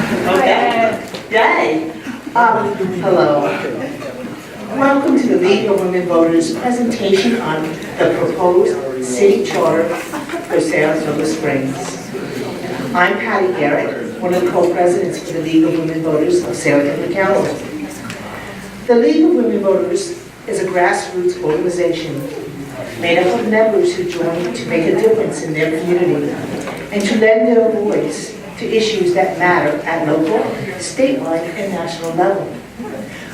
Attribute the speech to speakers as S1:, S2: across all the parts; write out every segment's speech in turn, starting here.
S1: Okay. Yay. Hello. Welcome to the League of Women Voters presentation on the proposed city charter for Saratoga Springs. I'm Patty Garrett, one of the co-presidents for the League of Women Voters of Saratoga County. The League of Women Voters is a grassroots organization made up of members who join to make a difference in their community and to lend their voice to issues that matter at local, statewide, and national level.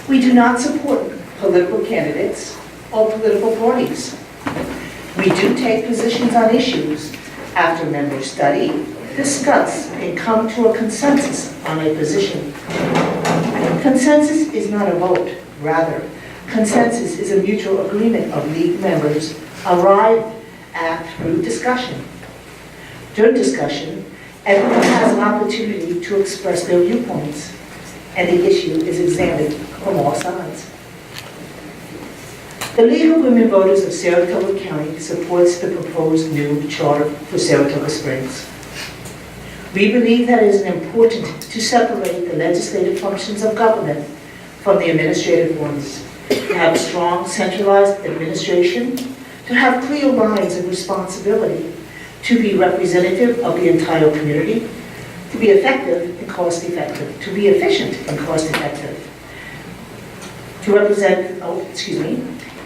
S1: We do not support political candidates or political parties. We do take positions on issues after members study, discuss, and come to a consensus on a position. Consensus is not a vote. Rather, consensus is a mutual agreement of league members arrived at through discussion. During discussion, everyone has an opportunity to express their viewpoints, and the issue is examined from all sides. The League of Women Voters of Saratoga County supports the proposed new charter for Saratoga Springs. We believe that it is important to separate the legislative functions of government from the administrative ones, to have strong centralized administration, to have clear lines of responsibility, to be representative of the entire community, to be effective and cost effective, to be efficient and cost effective. To represent,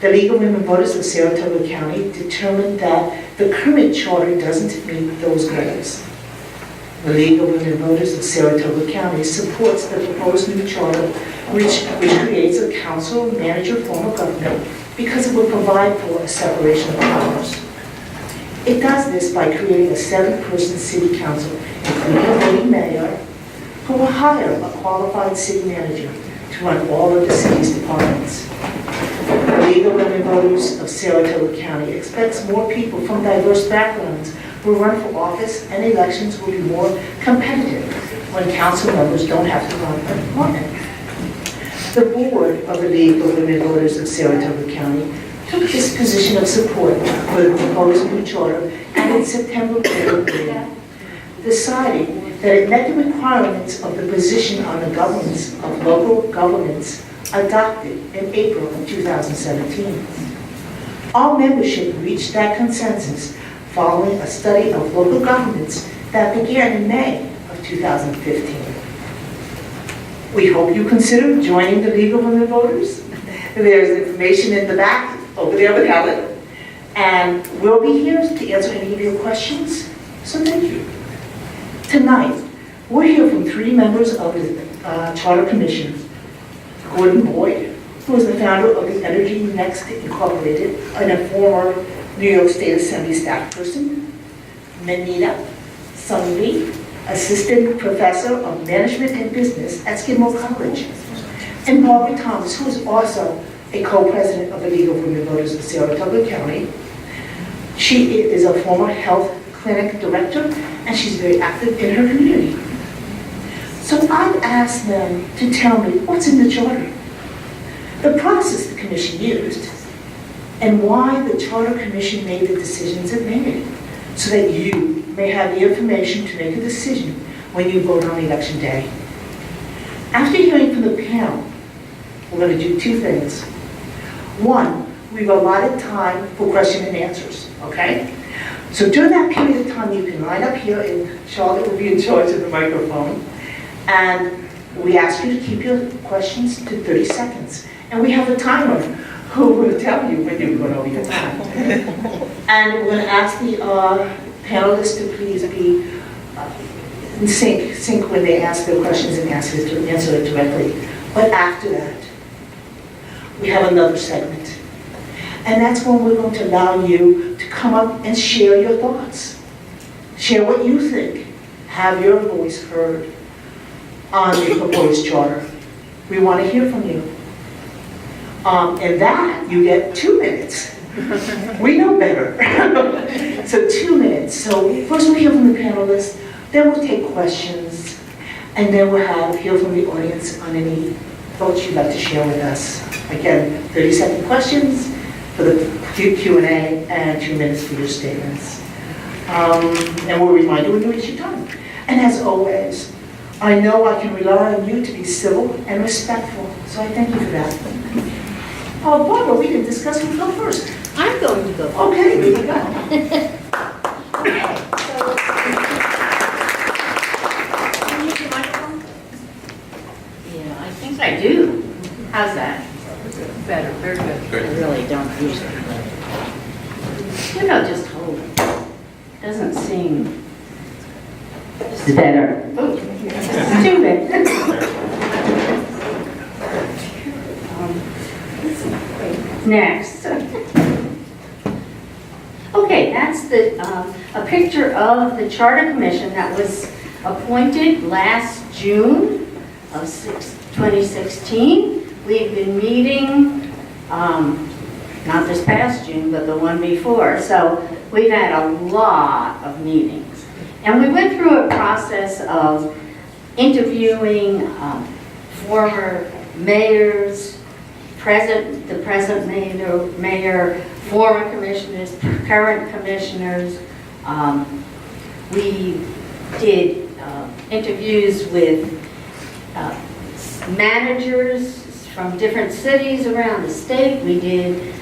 S1: the League of Women Voters of Saratoga County determined that the current charter doesn't meet those goals. The League of Women Voters of Saratoga County supports the proposed new charter, which creates a council manager form of government because it will provide for a separation of powers. It does this by creating a 7-person city council, including a voting mayor, who will hire a qualified city manager to run all of the city's departments. The League of Women Voters of Saratoga County expects more people from diverse backgrounds will run for office, and elections will be more competitive when council members don't have to run a department. The board of the League of Women Voters of Saratoga County took this position of support for the proposed new charter at its September board meeting, deciding that it met the requirements of the position on the governance of local governments adopted in April of 2017. All membership reached that consensus following a study of local governments that began in May of 2015. We hope you consider joining the League of Women Voters. There's information in the back over there with Helen, and we'll be here to answer any of your questions, so thank you. Tonight, we're here from 3 members of the Charter Commission. Gordon Boyd, who is the founder of the Energy Next Incorporated and a former New York State Assembly staff person. Manita Sangvi, Assistant Professor of Management and Business at Skidmore College. And Barbara Thomas, who is also a co-president of the League of Women Voters of Saratoga County. She is a former health clinic director, and she's very active in her community. So I've asked them to tell me what's in the charter, the process the commission used, and why the Charter Commission made the decisions it made, so that you may have the information to make a decision when you vote on election day. After hearing from the panel, we're going to do 2 things. One, we've allotted time for question and answers, okay? So during that period of time, you can line up here, and Charlotte will be in charge of the microphone, and we ask you to keep your questions to 30 seconds. And we have a timer who will tell you when you're going over your time. And we're going to ask the panelists to please be in sync when they ask their questions and answer it directly. But after that, we have another segment. And that's when we're going to allow you to come up and share your thoughts. Share what you think. Have your voice heard on the proposed charter. We want to hear from you. And that, you get 2 minutes. We know better. So 2 minutes. So first we'll hear from the panelists, then we'll take questions, and then we'll hear from the audience on any thoughts you'd like to share with us. Again, 30-second questions for the Q&A and 2 minutes for your statements. And we'll remind you when you reach your time. And as always, I know I can rely on you to be civil and respectful, so I thank you for that. Oh, Barbara, we didn't discuss who go first.
S2: I'm going to go.
S1: Okay, there you go.
S2: Okay, so do you need your microphone? Yeah, I think I do. How's that? Better, very good. I really don't use it. You know, just hold it. Doesn't seem. It's better. Oh, stupid. Next. Okay, that's a picture of the Charter Commission that was appointed last June of 2016. We've been meeting, not this past June, but the one before. So we've had a lot of meetings. And we went through a process of interviewing former mayors, the present mayor, former commissioners, current commissioners. We did interviews with managers from different cities around the state. We did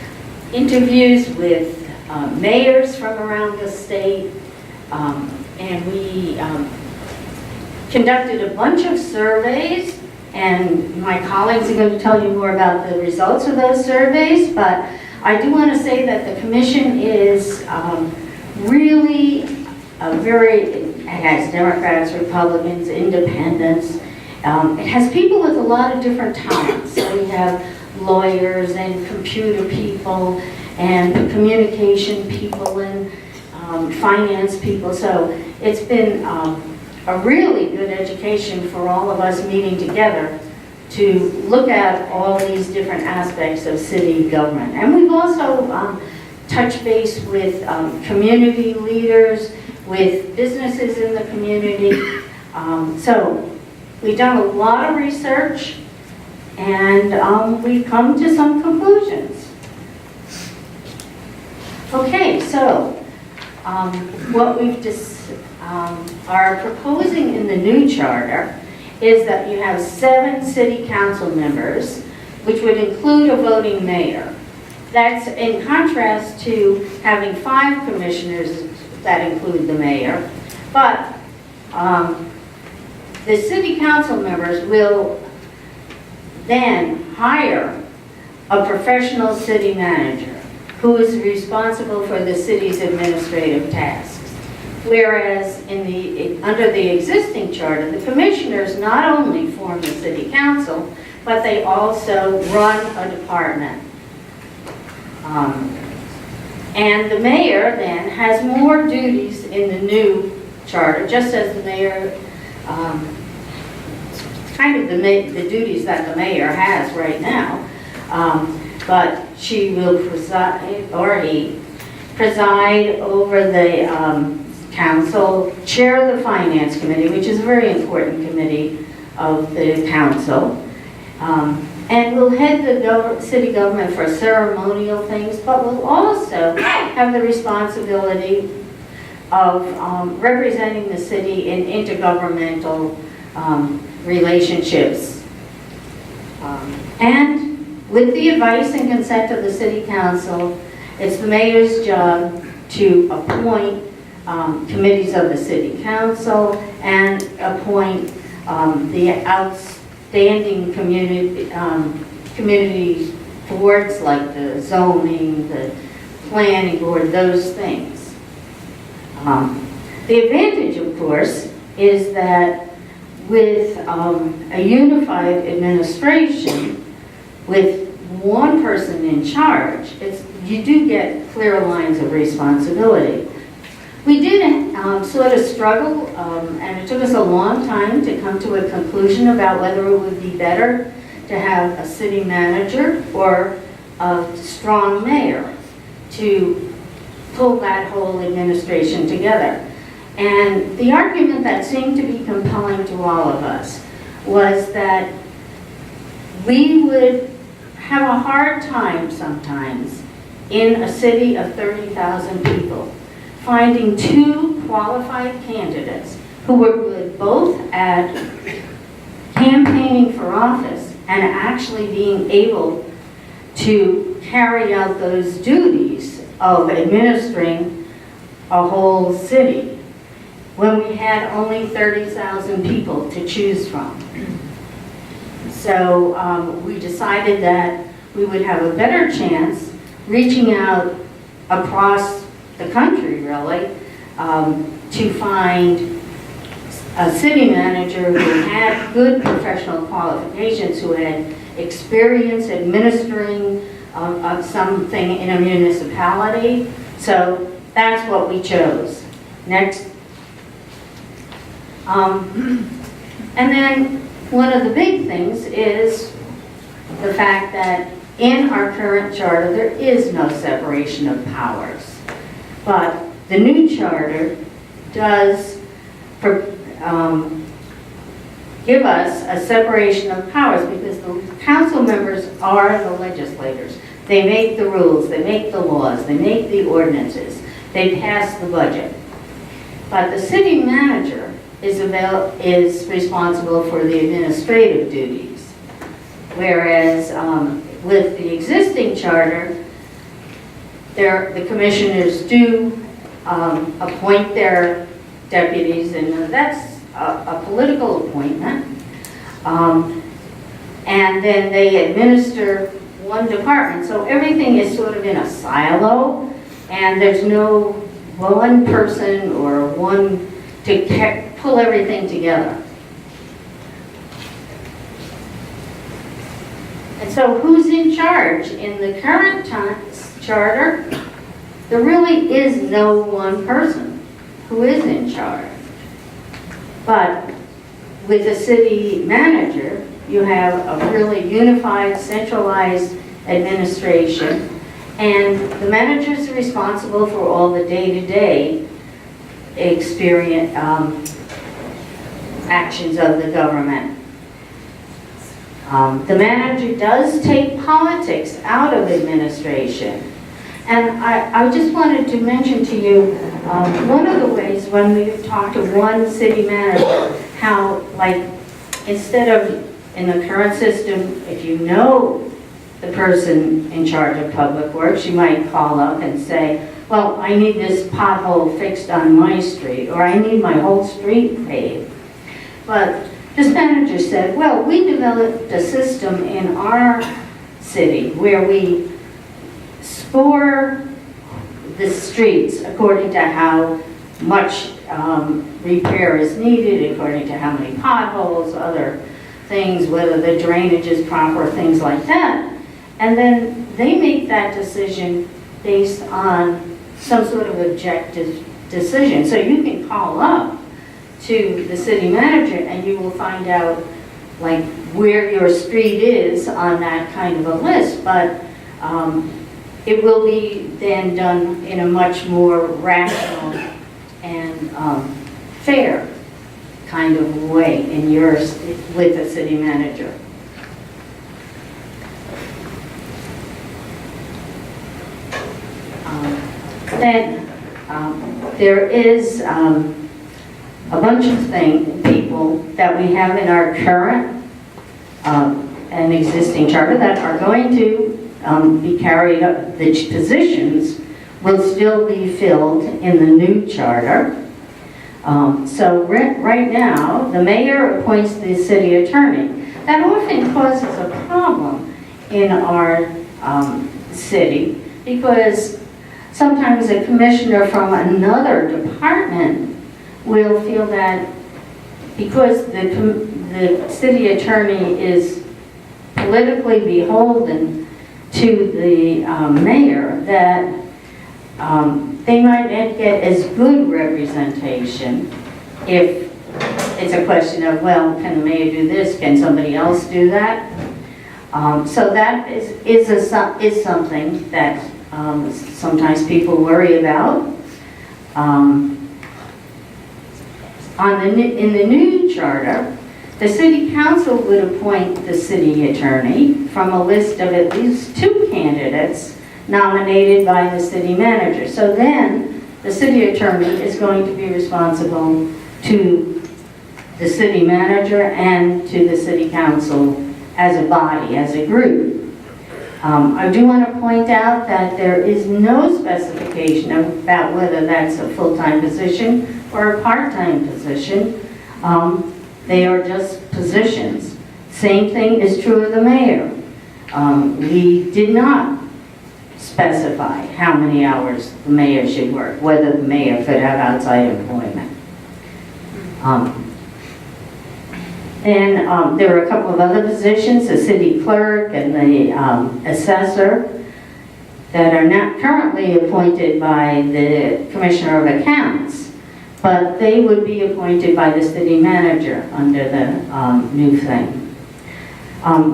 S2: interviews with mayors from around the state. And we conducted a bunch of surveys, and my colleagues are going to tell you more about the results of those surveys, but I do want to say that the commission is really it has Democrats, Republicans, independents. It has people with a lot of different talents. So we have lawyers and computer people and communication people and finance people. So it's been a really good education for all of us meeting together to look at all these different aspects of city government. And we've also touched base with community leaders, with businesses in the community. So we've done a lot of research, and we've come to some conclusions. Okay, so what we are proposing in the new charter is that you have 7 city council members, which would include a voting mayor. That's in contrast to having 5 commissioners that include the mayor. But the city council members will then hire a professional city manager who is responsible for the city's administrative tasks. Whereas under the existing charter, the commissioners not only form the city council, but they also run a department. And the mayor then has more duties in the new charter, just as the mayor, kind of the duties that the mayor has right now. But she will preside, or he, preside over the council, chair the finance committee, which is a very important committee of the council, and will head the city government for ceremonial things, but will also have the responsibility of representing the city in intergovernmental relationships. And with the advice and consent of the city council, it's the mayor's job to appoint committees of the city council and appoint the outstanding community boards like the zoning, the planning board, those things. The advantage, of course, is that with a unified administration, with one person in charge, you do get clear lines of responsibility. We did sort of struggle, and it took us a long time to come to a conclusion about whether it would be better to have a city manager or a strong mayor to pull that whole administration together. And the argument that seemed to be compelling to all of us was that we would have a hard time sometimes in a city of 30,000 people finding 2 qualified candidates who were good both at campaigning for office and actually being able to carry out those duties of administering a whole city when we had only 30,000 people to choose from. So we decided that we would have a better chance reaching out across the country, really, to find a city manager who had good professional qualifications, who had experience administering something in a municipality. So that's what we chose. Next. And then one of the big things is the fact that in our current charter there is no separation of powers. But the new charter does give us a separation of powers, because the council members are the legislators. They make the rules, they make the laws, they make the ordinances, they pass the budget. But the city manager is responsible for the administrative duties. Whereas with the existing charter, the commissioners do appoint their deputies, and that's a political appointment. And then they administer one department. So everything is sort of in a silo, and there's no one person or one to pull everything together. And so who's in charge? In the current charter, there really is no one person who is in charge. But with the city manager, you have a really unified, centralized administration, and the manager is responsible for all the day-to-day experience, actions of the government. The manager does take politics out of administration. And I just wanted to mention to you, one of the ways when we talk to one city manager, how, like, instead of in the current system, if you know the person in charge of public works, you might call up and say, well, I need this pothole fixed on my street, or I need my whole street paved. But this manager said, well, we developed a system in our city where we score the streets according to how much repair is needed, according to how many potholes, other things, whether the drainage is proper, things like that. And then they make that decision based on some sort of objective decision. So you can call up to the city manager and you will find out, like, where your street is on that kind of a list. But it will be then done in a much more rational and fair kind of way in yours with the city manager. Then there is a bunch of people that we have in our current and existing charter that are going to be carried up. The positions will still be filled in the new charter. So right now, the mayor appoints the city attorney. That often causes a problem in our city, because sometimes a commissioner from another department will feel that because the city attorney is politically beholden to the mayor, that they might not get as good representation if it's a question of, well, can the mayor do this? Can somebody else do that? So that is something that sometimes people worry about. In the new charter, the city council would appoint the city attorney from a list of at least 2 candidates nominated by the city manager. So then the city attorney is going to be responsible to the city manager and to the city council as a body, as a group. I do want to point out that there is no specification about whether that's a full-time position or a part-time position. They are just positions. Same thing is true of the mayor. We did not specify how many hours the mayor should work, whether the mayor could have outside employment. And there were a couple of other positions, the city clerk and the assessor, that are not currently appointed by the Commissioner of Accounts, but they would be appointed by the city manager under the new thing.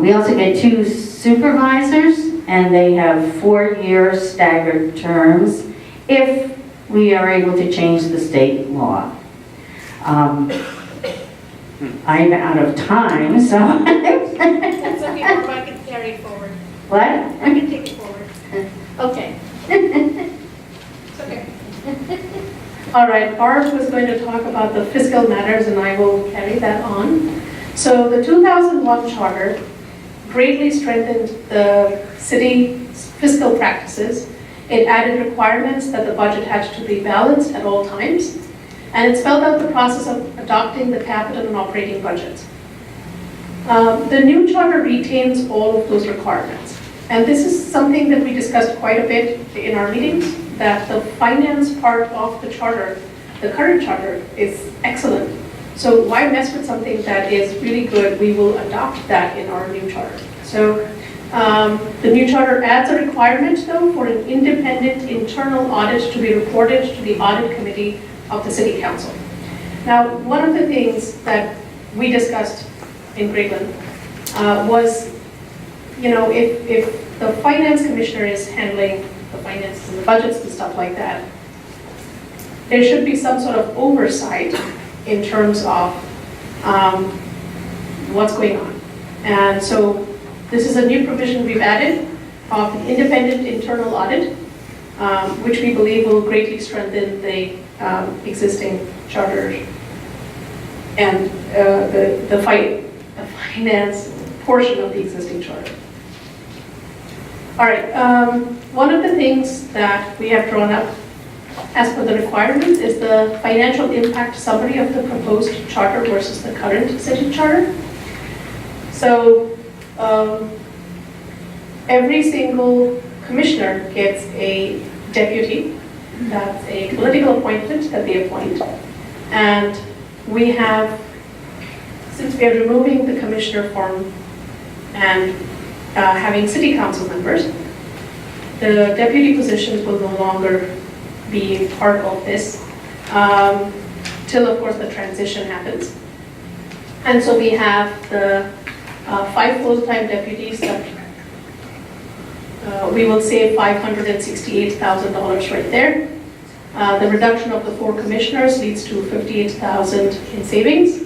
S2: We also get 2 supervisors, and they have 4-year staggered terms if we are able to change the state law. I'm out of time, so.
S3: That's okay, Barb, I can carry it forward.
S2: What?
S3: I can take it forward. Okay. It's okay.
S4: All right, Barb was going to talk about the fiscal matters, and I will carry that on. So the 2001 charter greatly strengthened the city's fiscal practices. It added requirements that the budget had to be balanced at all times, and it spelled out the process of adopting the capital and operating budgets. The new charter retains all of those requirements, and this is something that we discussed quite a bit in our meetings, that the finance part of the charter, the current charter, is excellent. So why mess with something that is really good? We will adopt that in our new charter. So the new charter adds a requirement, though, for an independent internal audit to be reported to the audit committee of the city council. Now, one of the things that we discussed in Grayland was, if the finance commissioner is handling the finances and the budgets and stuff like that, there should be some sort of oversight in terms of what's going on. And so this is a new provision we've added of the independent internal audit, which we believe will greatly strengthen the existing charter and the finance portion of the existing charter. All right, one of the things that we have drawn up as per the requirements is the financial impact summary of the proposed charter versus the current city charter. So every single commissioner gets a deputy. That's a political appointment that they appoint. And we have, since we are removing the commissioner form and having city council members, the deputy positions will no longer be part of this till, of course, the transition happens. And so we have the 5 full-time deputies that we will save $568,000 right there. The reduction of the 4 commissioners leads to $58,000 in savings.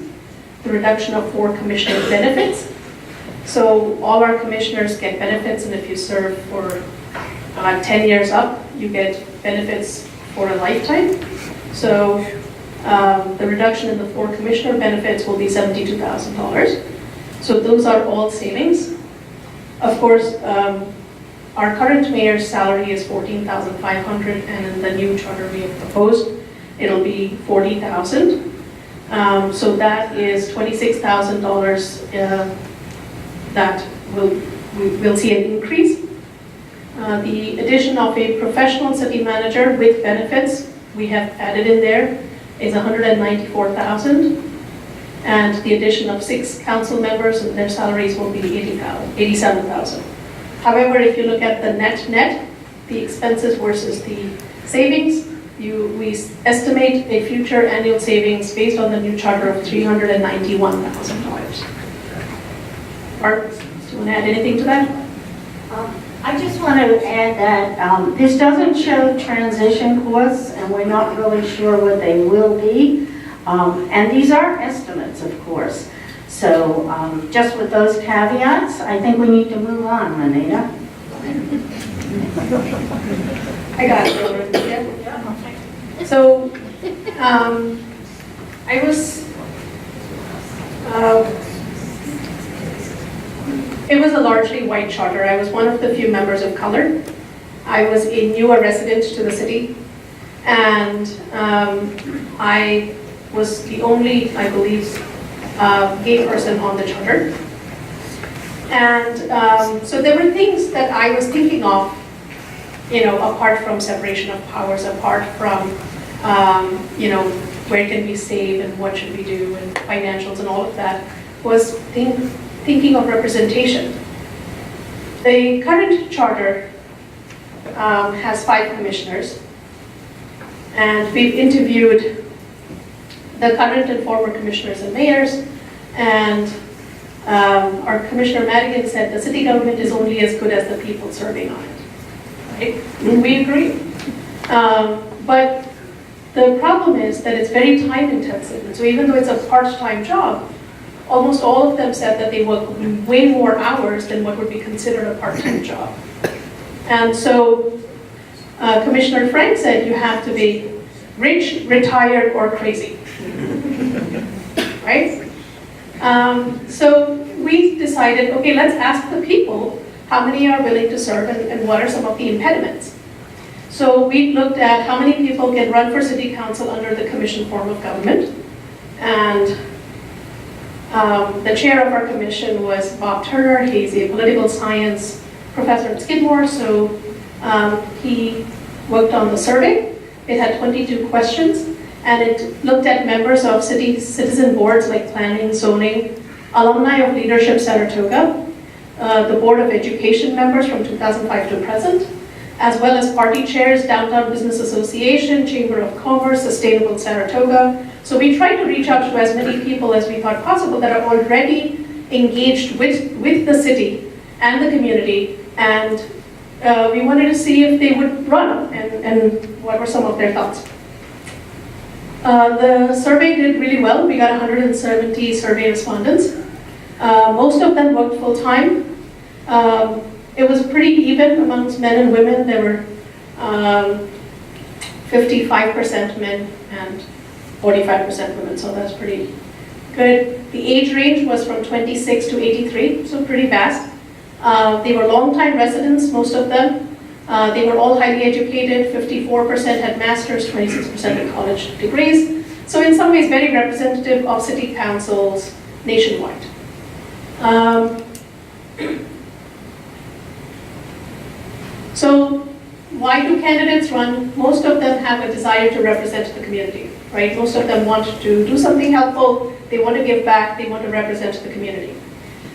S4: The reduction of 4 commissioner benefits. So all our commissioners get benefits, and if you serve for 10 years up, you get benefits for a lifetime. So the reduction in the 4 commissioner benefits will be $72,000. So those are all savings. Of course, our current mayor's salary is $14,500, and in the new charter we have proposed, it'll be $40,000. So that is $26,000 that we'll see an increase. The addition of a professional city manager with benefits we have added in there is $194,000, and the addition of 6 council members and their salaries will be $87,000. However, if you look at the net, the expenses versus the savings, we estimate a future annual savings based on the new charter of $391,000. Barb, do you want to add anything to that?
S2: I just want to add that this doesn't show transition costs, and we're not really sure what they will be. And these are estimates, of course. So just with those caveats, I think we need to move on, Anita.
S4: I got it. So It was a largely white charter. I was one of the few members of color. I was a newer resident to the city, and I was the only, I believe, gay person on the charter. And so there were things that I was thinking of, apart from separation of powers, apart from, where can we save and what should we do and financials and all of that, was thinking of representation. The current charter has 5 commissioners, and we've interviewed the current and former commissioners and mayors, and our Commissioner Madigan said the city government is only as good as the people serving on it. Right? And we agree. But the problem is that it's very time intensive, and so even though it's a part-time job, almost all of them said that they work way more hours than what would be considered a part-time job. And so Commissioner Frank said you have to be rich, retired, or crazy. Right? So we decided, okay, let's ask the people how many are willing to serve and what are some of the impediments. So we looked at how many people can run for city council under the commission form of government. And the chair of our commission was Bob Turner. He's a political science professor at Skidmore, so he worked on the survey. It had 22 questions, and it looked at members of citizen boards like planning, zoning, alumni of Leadership Saratoga, the Board of Education members from 2005 to present, as well as party chairs, Downtown Business Association, Chamber of Commerce, Sustainable Saratoga. So we tried to reach out to as many people as we thought possible that are already engaged with the city and the community, and we wanted to see if they would run and what were some of their thoughts. The survey did really well. We got 170 survey respondents. Most of them worked full-time. It was pretty even amongst men and women. There were 55% men and 45% women, so that's pretty good. The age range was from 26 to 83, so pretty vast. They were long-time residents, most of them. They were all highly educated. 54% had masters, 26% had college degrees. So in some ways, very representative of city councils nationwide. So why do candidates run? Most of them have a desire to represent the community, right? Most of them want to do something helpful. They want to give back. They want to represent the community.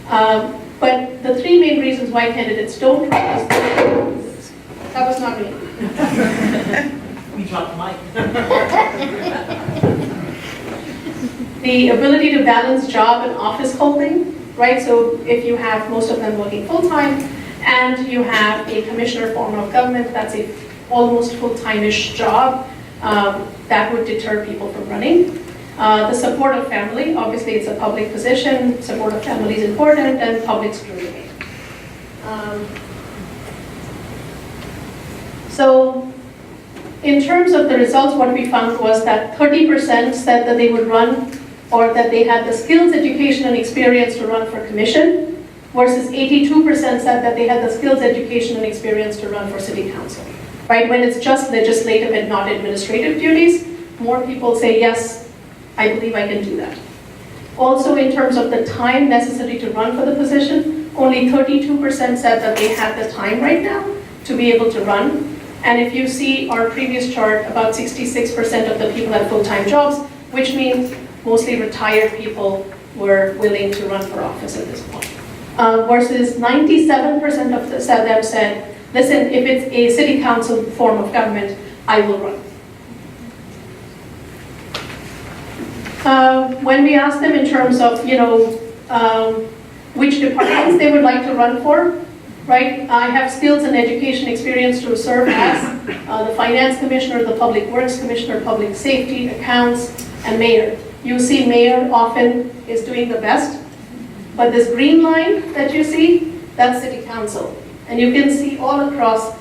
S4: But the 3 main reasons why candidates don't run is, that was not me.
S1: We dropped the mic.
S4: The ability to balance job and office holding, right? So if you have most of them working full-time and you have a commissioner form of government, that's a almost full-time-ish job, that would deter people from running. The support of family, obviously it's a public position, support of family is important, and public scrutiny. So in terms of the results, what we found was that 30% said that they would run or that they had the skills, education, and experience to run for commission, versus 82% said that they had the skills, education, and experience to run for city council. Right? When it's just legislative and not administrative duties, more people say, yes, I believe I can do that. Also, in terms of the time necessary to run for the position, only 32% said that they had the time right now to be able to run. And if you see our previous chart, about 66% of the people had full-time jobs, which means mostly retired people were willing to run for office at this point. Versus 97% of them said, listen, if it's a city council form of government, I will run. When we asked them in terms of, which departments they would like to run for, right? I have skills and education experience to serve as the finance commissioner, the public works commissioner, public safety, accounts, and mayor. You see mayor often is doing the best, but this green line that you see, that's city council. And you can see all across,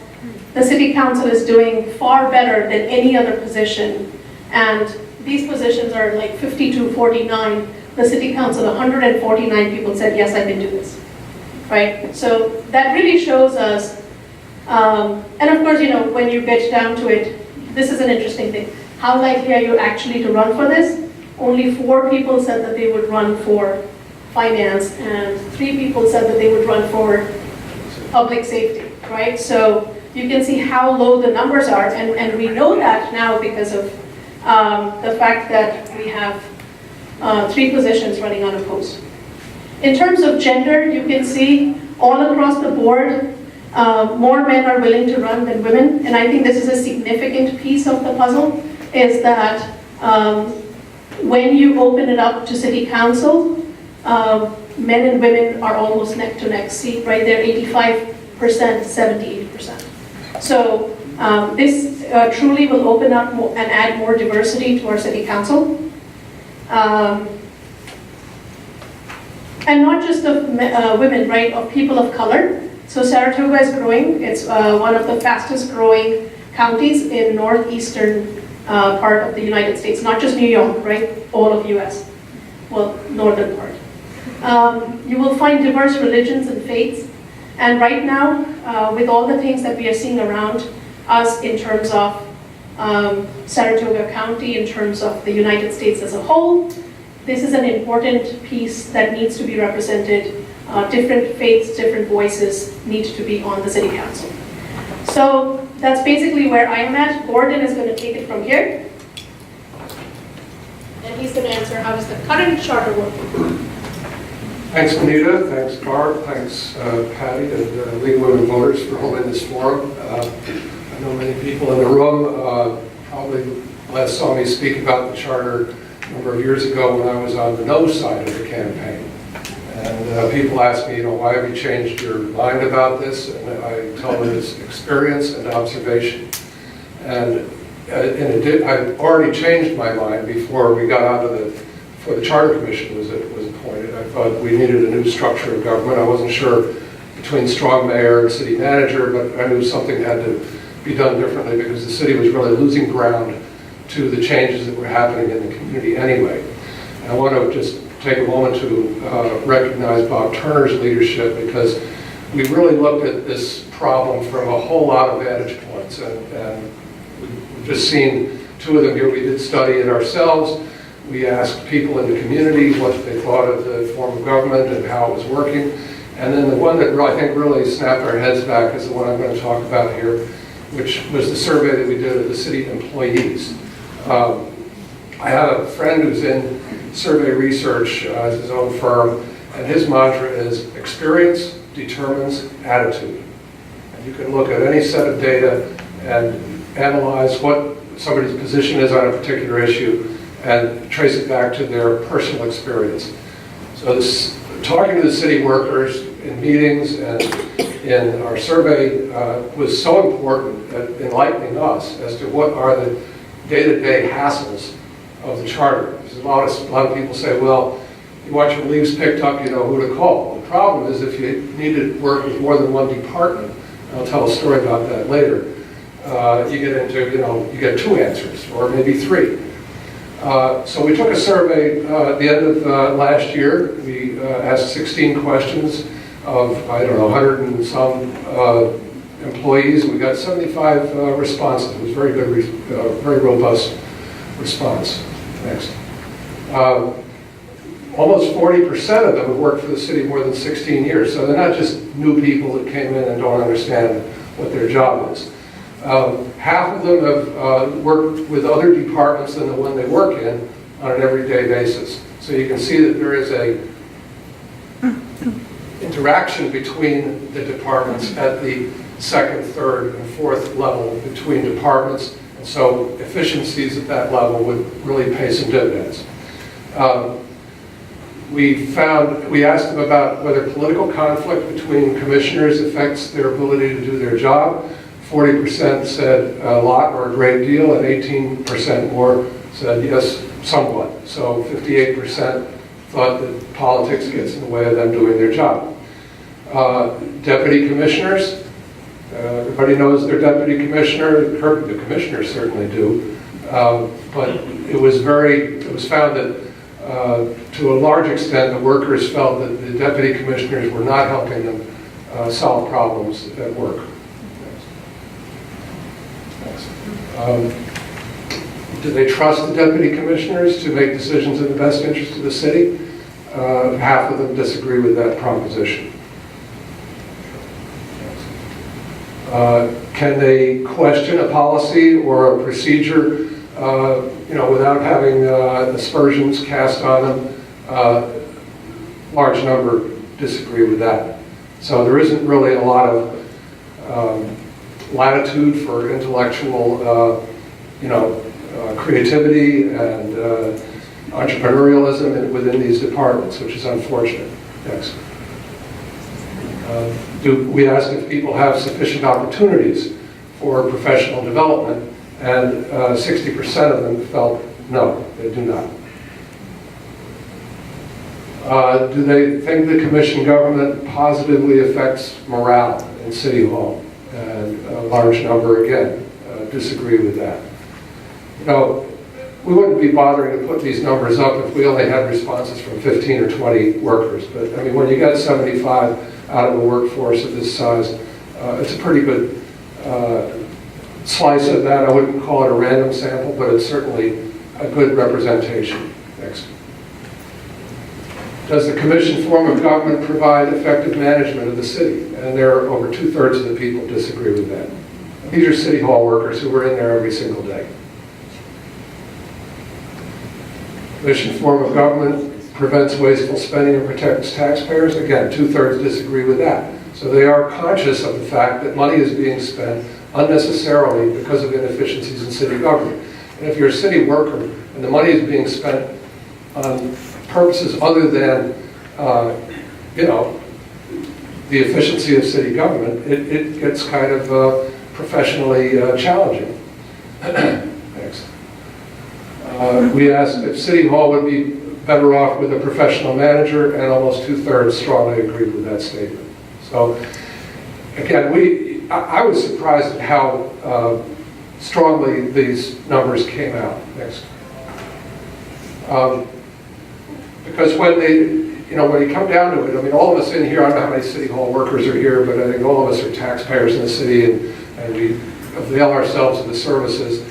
S4: the city council is doing far better than any other position. And these positions are like 52-49 the city council, 149 people said, yes, I can do this, right? So that really shows us, and of course, when you get down to it, this is an interesting thing. How likely are you actually to run for this? Only 4 people said that they would run for finance, and 3 people said that they would run for public safety, right? So you can see how low the numbers are, and we know that now because of the fact that we have 3 positions running unopposed. In terms of gender, you can see all across the board, more men are willing to run than women, and I think this is a significant piece of the puzzle, is that when you open it up to city council, men and women are almost neck to neck. See right there, 85%, 78%. So this truly will open up more and add more diversity to our city council. And not just of women, right, of people of color. So Saratoga is growing. It's one of the fastest growing counties in northeastern part of the United States, not just New York, right, all of US, well, northern part. You will find diverse religions and faiths. And right now, with all the things that we are seeing around us in terms of Saratoga County, in terms of the United States as a whole, this is an important piece that needs to be represented. Different faiths, different voices need to be on the city council. So that's basically where I am at. Gordon is going to take it from here. And he's going to answer, how is the current charter working?
S5: Thanks, Anita. Thanks, Barb. Thanks, Patty and League of Women Voters for holding this forum. I know many people in the room probably last saw me speak about the charter a number of years ago when I was on the no side of the campaign. And people ask me, why have you changed your mind about this? And I tell them it's experience and observation. And I already changed my mind before we got onto before the Charter Commission was appointed. I thought we needed a new structure of government. I wasn't sure between strong mayor and city manager, but I knew something had to be done differently because the city was really losing ground to the changes that were happening in the community anyway. And I want to just take a moment to recognize Bob Turner's leadership, because we really looked at this problem from a whole lot of vantage points, and we've just seen 2 of them here. We did study it ourselves. We asked people in the community what they thought of the form of government and how it was working. And then the one that I think really snapped our heads back is the one I'm going to talk about here, which was the survey that we did of the city employees. I have a friend who's in survey research, has his own firm, and his mantra is experience determines attitude. And you can look at any set of data and analyze what somebody's position is on a particular issue and trace it back to their personal experience. So this, talking to the city workers in meetings and in our survey was so important at enlightening us as to what are the day-to-day hassles of the charter. Because a lot of people say, well, you want your leaves picked up, you know who to call. The problem is if you need to work with more than one department, I'll tell a story about that later, you get into, you get 2 answers, or maybe 3. So we took a survey at the end of last year. We asked 16 questions of, 100 and some employees. We got 75 responses. It was very good, very robust response. Next. Almost 40% of them have worked for the city more than 16 years. So they're not just new people that came in and don't understand what their job is. Half of them have worked with other departments than the one they work in on an everyday basis. So you can see that there is a interaction between the departments at the 2nd, 3rd, and 4th level between departments. And so efficiencies at that level would really pay some dividends. We asked them about whether political conflict between commissioners affects their ability to do their job. 40% said a lot or a great deal, and 18% more said yes, somewhat. So 58% thought that politics gets in the way of them doing their job. Deputy commissioners, everybody knows their deputy commissioner. The commissioners certainly do. But it was found that To a large extent, the workers felt that the deputy commissioners were not helping them solve problems at work. Do they trust the deputy commissioners to make decisions in the best interest of the city? Half of them disagree with that proposition. Can they question a policy or a procedure, without having aspersions cast on them? Large number disagree with that. So there isn't really a lot of latitude for intellectual, creativity and entrepreneurialism within these departments, which is unfortunate. Next. We asked if people have sufficient opportunities for professional development, and 60% of them felt no, they do not. Do they think the commission government positively affects morale in City Hall? And a large number, again, disagree with that. We wouldn't be bothering to put these numbers up if we only had responses from 15 or 20 workers. But I mean, when you get 75 out of a workforce of this size, it's a pretty good slice of that. I wouldn't call it a random sample, but it's certainly a good representation. Next. Does the commission form of government provide effective management of the city? And there are over 2/3 of the people disagree with that. These are City Hall workers who were in there every single day. Commission form of government prevents wasteful spending and protects taxpayers. Again, 2/3 disagree with that. So they are conscious of the fact that money is being spent unnecessarily because of inefficiencies in city government. And if you're a city worker and the money is being spent on purposes other than, the efficiency of city government, it gets kind of professionally challenging. Next. We asked if City Hall would be better off with a professional manager, and almost 2/3 strongly agreed with that statement. So, again, I was surprised at how strongly these numbers came out. Next. Because when you come down to it, I mean, all of us in here, I don't know how many City Hall workers are here, but I think all of us are taxpayers in the city, and we avail ourselves of the services.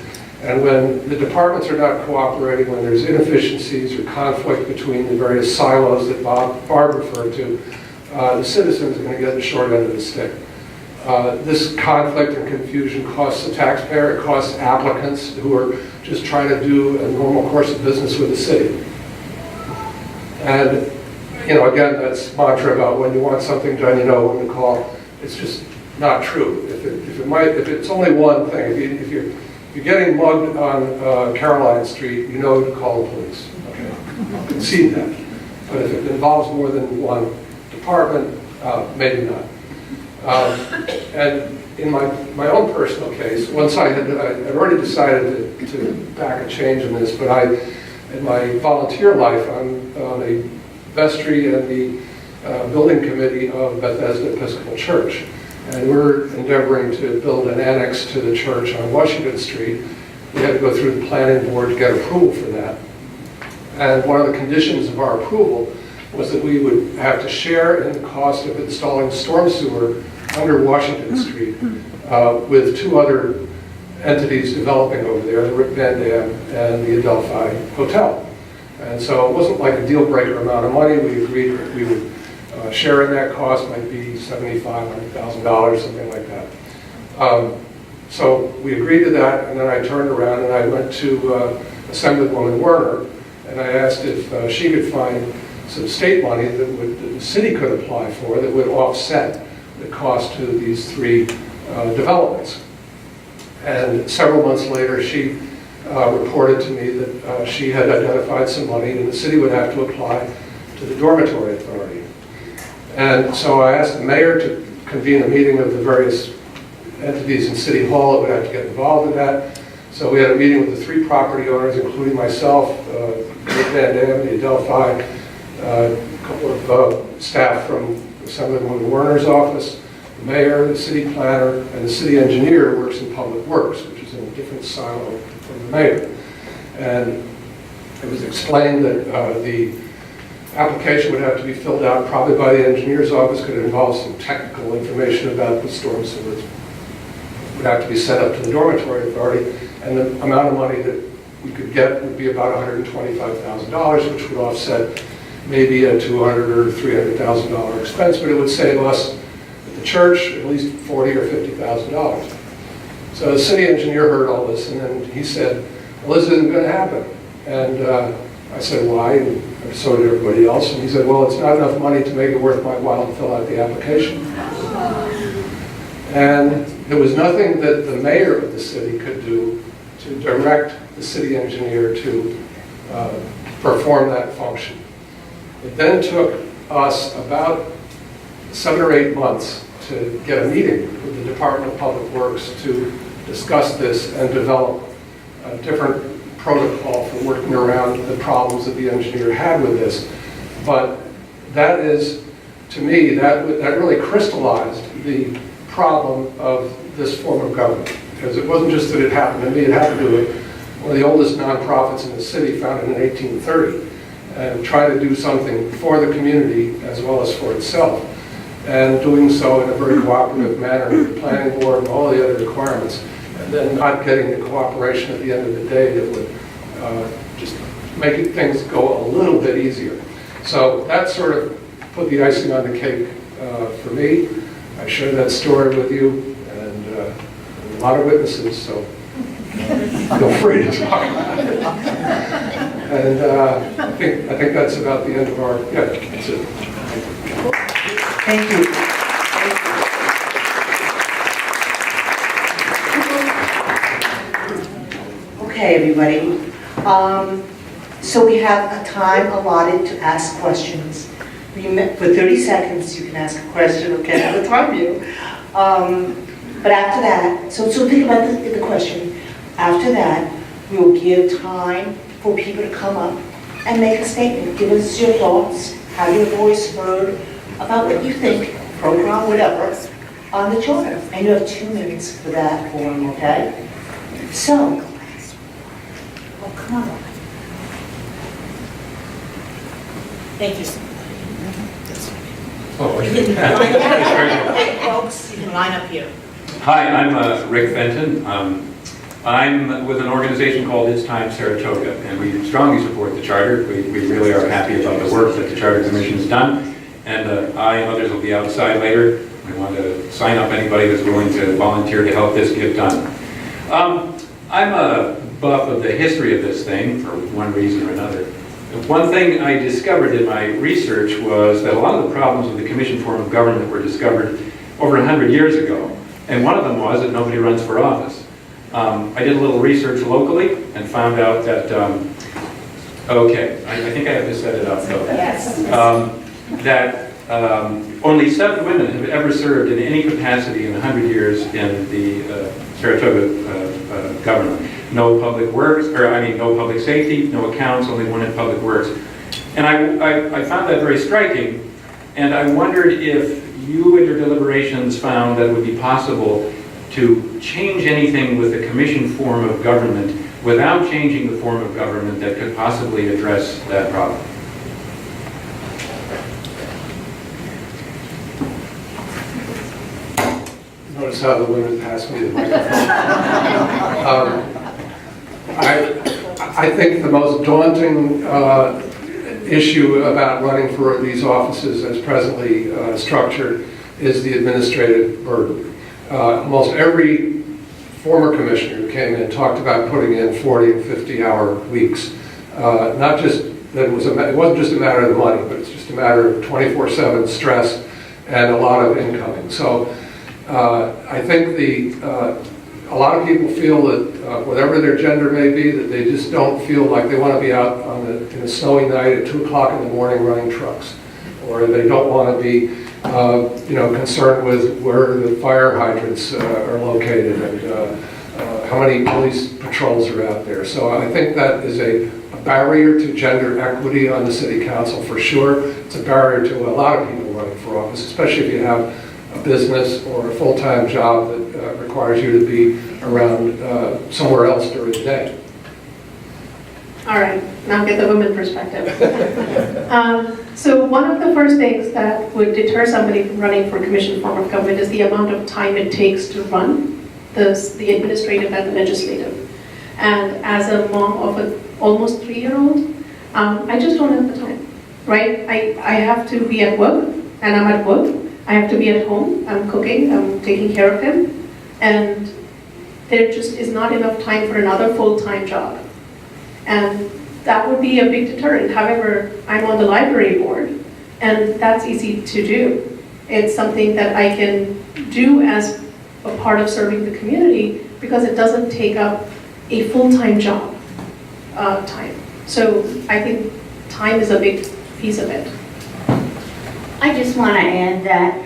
S5: And when the departments are not cooperating, when there's inefficiencies or conflict between the various silos that Barb referred to, the citizens are going to get the short end of the stick. This conflict and confusion costs the taxpayer, it costs applicants who are just trying to do a normal course of business with the city. And, again, that's mantra about when you want something done, you know who to call. It's just not true. If it's only one thing, if you're getting mugged on Caroline Street, you know to call the police. Okay, I'll concede that. But if it involves more than one department, maybe not. And in my own personal case, once I'd already decided to back a change in this, but in my volunteer life, I'm on a vestry and the building committee of Bethesda Episcopal Church. And we're endeavoring to build an annex to the church on Washington Street. We had to go through the planning board to get approval for that. And one of the conditions of our approval was that we would have to share in the cost of installing storm sewer under Washington Street with two other entities developing over there, the Rip Van Dam and the Adelphi Hotel. And so it wasn't like a deal breaker amount of money. We agreed that we would share in that cost, might be $75,000, $100,000, something like that. So we agreed to that, and then I turned around and I went to Assemblywoman Werner, and I asked if she could find some state money that the city could apply for that would offset the cost to these three developments. And several months later, she reported to me that she had identified some money and the city would have to apply to the dormitory authority. And so I asked the mayor to convene a meeting of the various entities in City Hall that would have to get involved in that. So we had a meeting with the three property owners, including myself, Van Dam, the Adelphi, a couple of staff from Assemblywoman Werner's office, the mayor, the city planner, and the city engineer works in public works, which is in a different silo from the mayor. And It was explained that the application would have to be filled out probably by the engineer's office, could involve some technical information about the storm sewers. Would have to be sent up to the dormitory authority, and the amount of money that we could get would be about $125,000, which would offset maybe a $200,000 or $300,000 expense, but it would save us at the church at least $40,000 or $50,000. So the city engineer heard all this, and then he said, well, this isn't going to happen. And I said, why? And so did everybody else. And he said, well, it's not enough money to make it worth my while to fill out the application. And there was nothing that the mayor of the city could do to direct the city engineer to perform that function. It then took us about 7 or 8 months to get a meeting with the Department of Public Works to discuss this and develop a different protocol for working around the problems that the engineer had with this. But that is, to me, that really crystallized the problem of this form of government. Because it wasn't just that it happened to me, it happened to one of the oldest nonprofits in the city, founded in 1830, and trying to do something for the community as well as for itself, and doing so in a very cooperative manner with the planning board and all the other requirements, and then not getting the cooperation at the end of the day that would just make things go a little bit easier. So that sort of put the icing on the cake for me. I shared that story with you, and a lot of witnesses, so feel free to talk about it. And I think that's about the end of our, yeah, that's it.
S1: Thank you. Okay, everybody. So we have a time allotted to ask questions. For 30 seconds, you can ask a question, okay, at a time view. But after that, so think about the question. After that, we will give time for people to come up and make a statement. Give us your thoughts, have your voice heard about what you think, program, whatever, on the charter. And you have 2 minutes for that forum, okay? So, oh, come on.
S6: Thank you.
S7: Oh,
S6: You can line up here, folks. You can line up here.
S7: Hi, I'm Rick Fenton. I'm with an organization called It's Time Saratoga, and we strongly support the charter. We really are happy about the work that the Charter Commission has done, and I and others will be outside later. We want to sign up anybody that's willing to volunteer to help this get done. I'm a buff of the history of this thing for one reason or another. One thing I discovered in my research was that a lot of the problems with the commission form of government were discovered over 100 years ago. And one of them was that nobody runs for office. I did a little research locally and found out that, okay, I think I have to set it up though.
S6: Yes.
S7: That only 7 women have ever served in any capacity in 100 years in the Saratoga government. No public works, no public safety, no accounts, only 1 in public works. And I found that very striking, and I wondered if you in your deliberations found that it would be possible to change anything with the commission form of government without changing the form of government that could possibly address that problem.
S5: Notice how the women pass me the microphone. I think the most daunting issue about running for these offices as presently structured is the administrative burden. Almost every former commissioner who came in talked about putting in 40 and 50-hour weeks. Not just that it wasn't just a matter of the money, but it's just a matter of 24/7 stress and a lot of incoming. So I think a lot of people feel that whatever their gender may be, that they just don't feel like they want to be out in a snowy night at 2 o'clock in the morning running trucks, or they don't want to be concerned with where the fire hydrants are located and how many police patrols are out there. So I think that is a barrier to gender equity on the city council for sure. It's a barrier to a lot of people running for office, especially if you have a business or a full-time job that requires you to be around somewhere else during the day.
S4: All right, now get the women perspective. So one of the first things that would deter somebody from running for commission form of government is the amount of time it takes to run the administrative and the legislative. And as a mom of an almost 3-year-old, I just don't have the time, right? I have to be at work, and I'm at work. I have to be at home, I'm cooking, I'm taking care of him, and there just is not enough time for another full-time job. And that would be a big deterrent. However, I'm on the library board, and that's easy to do. It's something that I can do as a part of serving the community because it doesn't take up a full-time job time. So I think time is a big piece of it.
S2: I just want to add that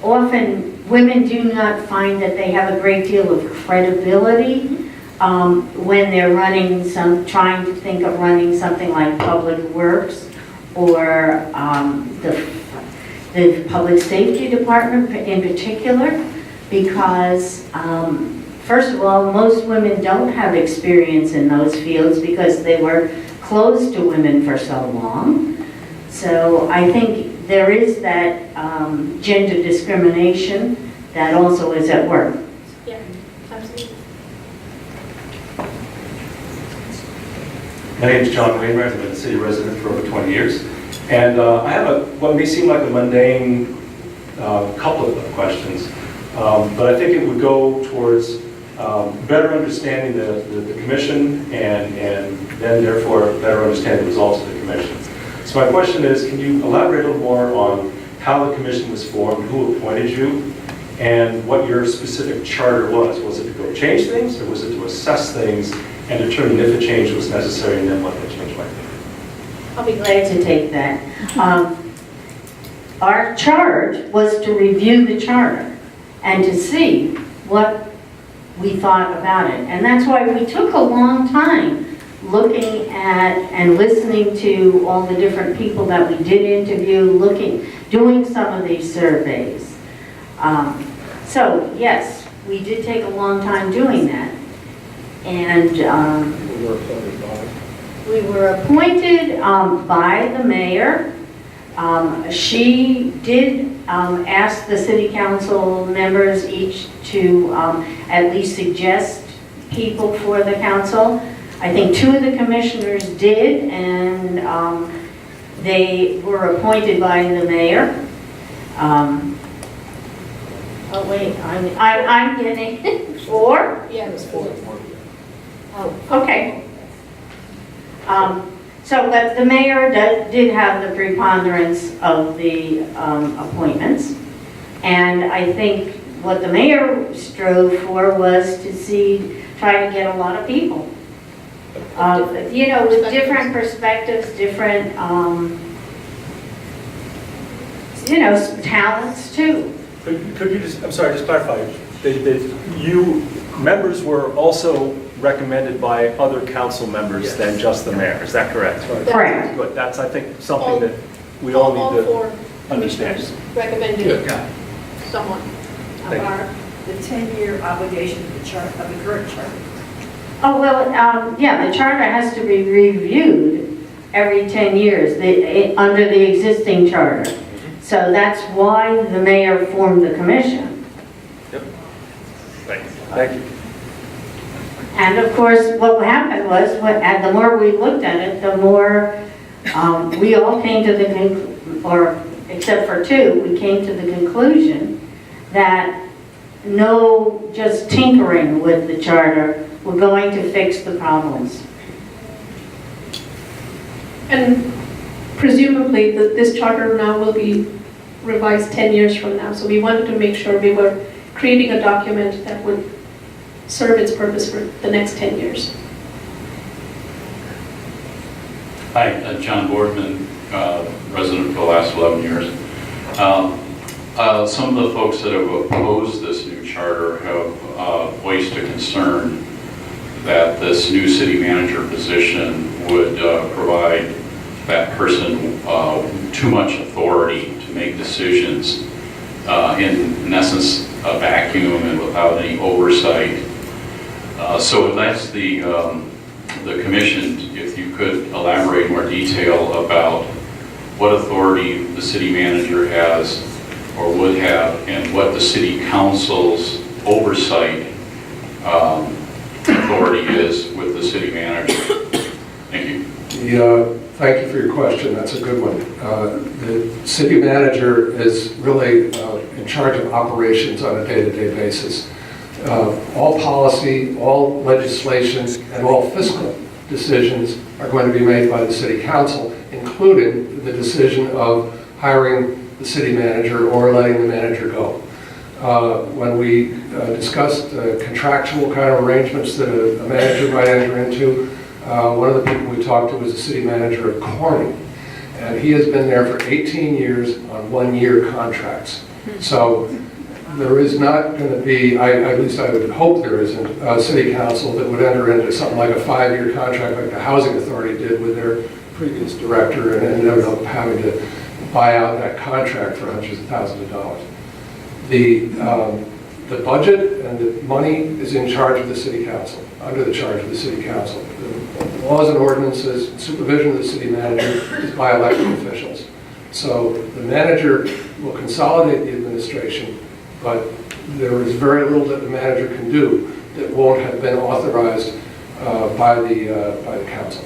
S2: often women do not find that they have a great deal of credibility when they're trying to think of running something like Public Works or the Public Safety Department in particular, because first of all, most women don't have experience in those fields because they were closed to women for so long. So I think there is that gender discrimination that also is at work.
S4: Yeah, absolutely.
S8: My name is John Wainwright. I've been a city resident for over 20 years. And I have what may seem like a mundane couple of questions, but I think it would go towards better understanding the commission and then therefore better understanding the results of the commission. So my question is, can you elaborate a little more on how the commission was formed, who appointed you, and what your specific charter was? Was it to go change things, or was it to assess things and determine if a change was necessary and then what the change might be?
S2: I'll be glad to take that. Our charge was to review the charter and to see what we thought about it. And that's why we took a long time looking at and listening to all the different people that we did interview, doing some of these surveys. So yes, we did take a long time doing that. And we were appointed by the mayor. She did ask the city council members each to at least suggest people for the council. I think 2 of the commissioners did, and they were appointed by the mayor. Oh wait, I'm getting 4?
S4: Yeah, it was 4.
S2: Oh, okay. But the mayor did have the preponderance of the appointments. And I think what the mayor strove for was to try to get a lot of people. With different perspectives, different, talents too.
S9: Could you just, I'm sorry, just clarify, that you, members were also recommended by other council members than just the mayor, is that correct?
S2: Correct.
S9: Good, that's, I think, something that we all need to understand.
S4: Recommended someone.
S9: Thank you.
S6: The 10-year obligation of the current charter.
S2: Oh, well, the charter has to be reviewed every 10 years under the existing charter. So that's why the mayor formed the commission.
S9: Yep. Thank you.
S2: And of course, what happened was, the more we looked at it, the more we all came to the conclusion, or except for 2, we came to the conclusion that no just tinkering with the charter were going to fix the problems.
S4: And presumably, this charter now will be revised 10 years from now. So we wanted to make sure we were creating a document that would serve its purpose for the next 10 years.
S10: Hi, John Boardman, resident for the last 11 years. Some of the folks that have opposed this new charter have voiced a concern that this new city manager position would provide that person too much authority to make decisions in essence a vacuum and without any oversight. So that's the the commission, if you could elaborate more detail about what authority the city manager has or would have, and what the city council's oversight authority is with the city manager. Thank you.
S5: Thank you for your question. That's a good one. The city manager is really in charge of operations on a day-to-day basis. All policy, all legislation, and all fiscal decisions are going to be made by the city council, including the decision of hiring the city manager or letting the manager go. When we discussed contractual kind of arrangements that a manager might enter into, one of the people we talked to was the city manager of Corning, and he has been there for 18 years on one-year contracts. So there is not going to be, at least I would hope there isn't, a city council that would enter into something like a 5-year contract like the Housing Authority did with their previous director and ended up having to buy out that contract for hundreds of thousands of dollars. The budget and the money is in charge of the city council, under the charge of the city council. The laws and ordinances, supervision of the city manager is by elected officials. So the manager will consolidate the administration, but there is very little that the manager can do that won't have been authorized by the council.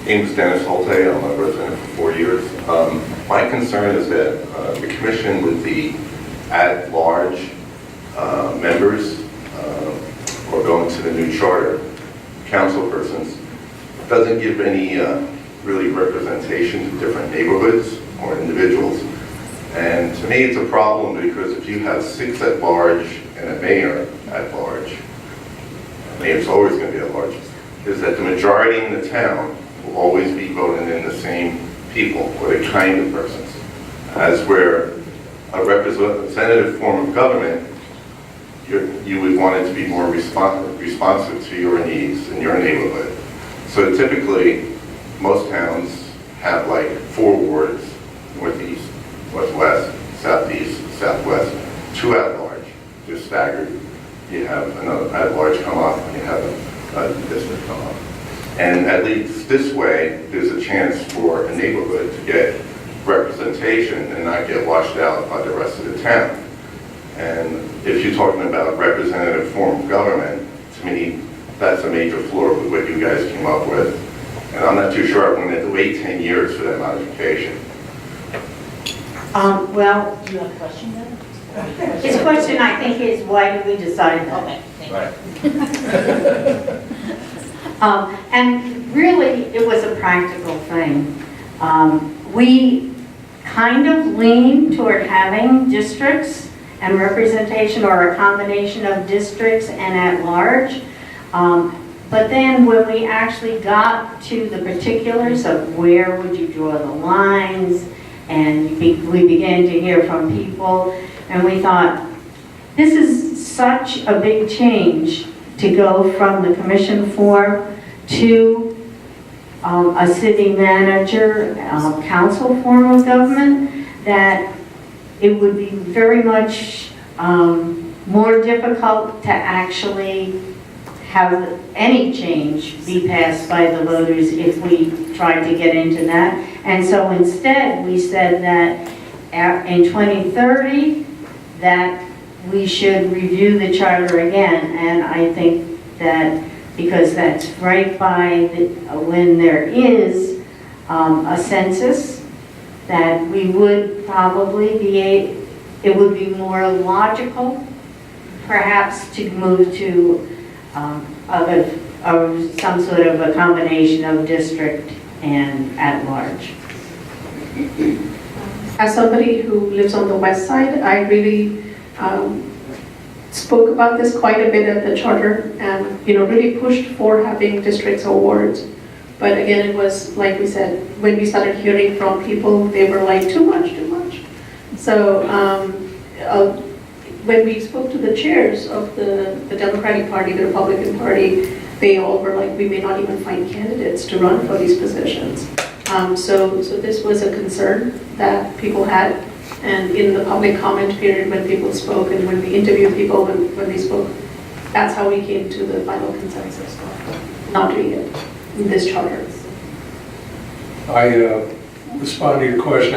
S11: James Dennis Holte, I'm a resident for 4 years. My concern is that the commission with the at-large members or going to the new charter, council persons, doesn't give any really representation to different neighborhoods or individuals. And to me it's a problem because if you have 6 at-large and a mayor at-large, mayor's always going to be at-large, is that the majority in the town will always be voting in the same people or the kind of persons. As where a representative form of government, you would want it to be more responsive to your needs in your neighborhood. So typically, most towns have like 4 wards, northeast, northwest, southeast, southwest, 2 at-large, just staggered. You have another at-large come up, and you have a district come up. And at least this way, there's a chance for a neighborhood to get representation and not get washed out by the rest of the town. And if you're talking about representative form of government, to me, that's a major flaw with what you guys came up with. And I'm not too sure I'm going to have to wait 10 years for that modification.
S2: Well,
S6: Do you have a question then?
S2: his question, I think, is why did we decide that?
S6: Okay, thank you.
S11: Right.
S2: And really, it was a practical thing. We kind of lean toward having districts and representation, or a combination of districts and at large. But then when we actually got to the particulars of where would you draw the lines, and we began to hear from people, and we thought, this is such a big change to go from the commission form to a city manager, council form of government, that it would be very much more difficult to actually have any change be passed by the voters if we tried to get into that. And so instead, we said that in 2030, that we should review the charter again. And I think that because that's right by when there is a census, that we would probably it would be more logical perhaps to move to some sort of a combination of district and at large.
S4: As somebody who lives on the west side, I really spoke about this quite a bit at the charter, and really pushed for having districts or wards. But again, it was like we said, when we started hearing from people, they were like, too much. So when we spoke to the chairs of the Democratic Party, the Republican Party, they all were like, we may not even find candidates to run for these positions. So this was a concern that people had. And in the public comment period, when people spoke and when we interviewed people when they spoke, that's how we came to the final consensus of not doing it in this charter.
S5: I respond to your question.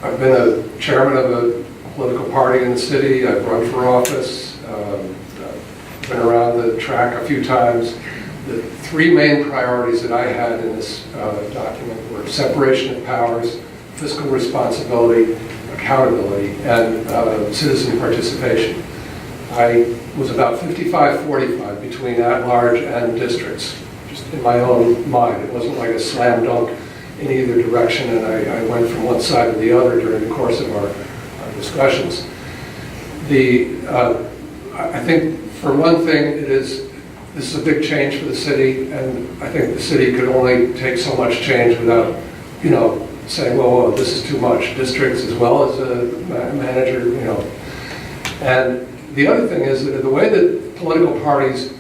S5: I've been a chairman of a political party in the city. I've run for office. I've been around the track a few times. The three main priorities that I had in this document were separation of powers, fiscal responsibility, accountability, and citizen participation. I was about 55-45 between at-large and districts, just in my own mind. It wasn't like a slam dunk in either direction, and I went from one side to the other during the course of our discussions. I think, for one thing, this is a big change for the city, and I think the city could only take so much change without, saying, well, this is too much. Districts as well as a manager, And the other thing is that the way that political parties,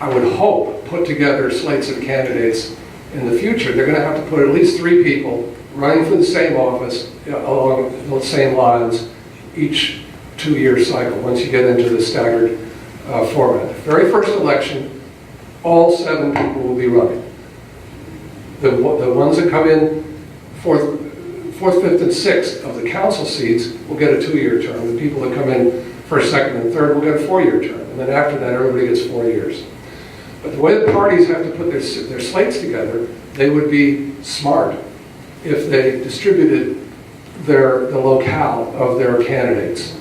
S5: I would hope, put together slates of candidates in the future, they're going to have to put at least 3 people running for the same office along the same lines each 2-year cycle, once you get into the staggered format. The very first election, all 7 people will be running. The ones that come in 4th, 5th, and 6th of the council seats will get a 2-year term. The people that come in 1st, 2nd, and 3rd will get a 4-year term. And then after that, everybody gets 4 years. But the way the parties have to put their slates together, they would be smart if they distributed the locale of their candidates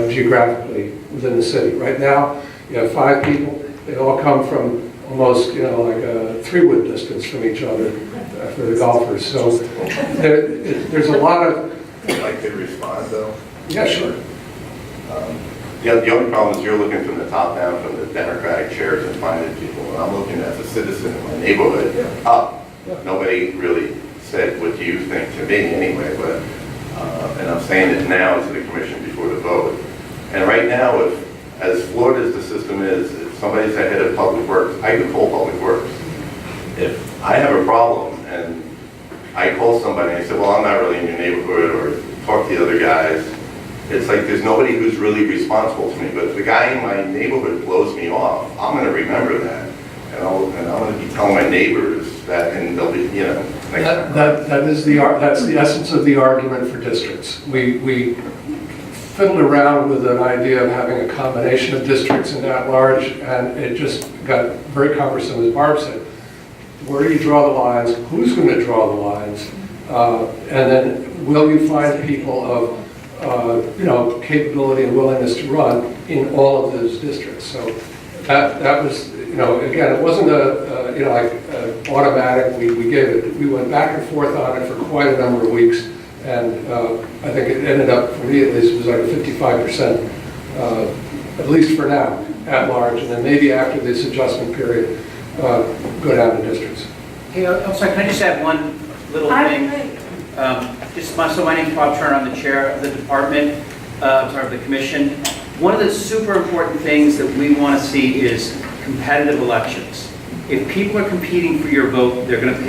S5: geographically within the city. Right now, you have 5 people. They all come from almost, like a 3-wood distance from each other for the golfers. So there's a lot of...
S11: I'd like to respond, though.
S5: Yeah, sure.
S11: The only problem is you're looking from the top down, from the Democratic chairs and finding people. And I'm looking as a citizen in my neighborhood up. Nobody really said, what do you think, to me anyway, but, and I'm saying it now to the commission before the vote. And right now, as flawed as the system is, if somebody's the head of public works, I can call public works. If I have a problem and I call somebody and I say, well, I'm not really in your neighborhood, or talk to the other guys, it's like there's nobody who's really responsible to me. But if the guy in my neighborhood blows me off, I'm going to remember that. And I'm going to be telling my neighbors that, and they'll be,
S5: That's the essence of the argument for districts. We fiddled around with an idea of having a combination of districts and at-large, and it just got very cumbersome, as Barb said. Where do you draw the lines? Who's going to draw the lines? And then will you find people of capability and willingness to run in all of those districts? So that was, again, it wasn't automatic. We gave it. We went back and forth on it for quite a number of weeks, and I think it ended up, for me at least, it was like a 55%, at least for now, at large, and then maybe after this adjustment period, go down to districts.
S12: Hey, I'm sorry, can I just add one little thing? So my name's Bob Turner, I'm the chair of the department, of the commission. One of the super important things that we want to see is competitive elections. If people are competing for your vote, they're going to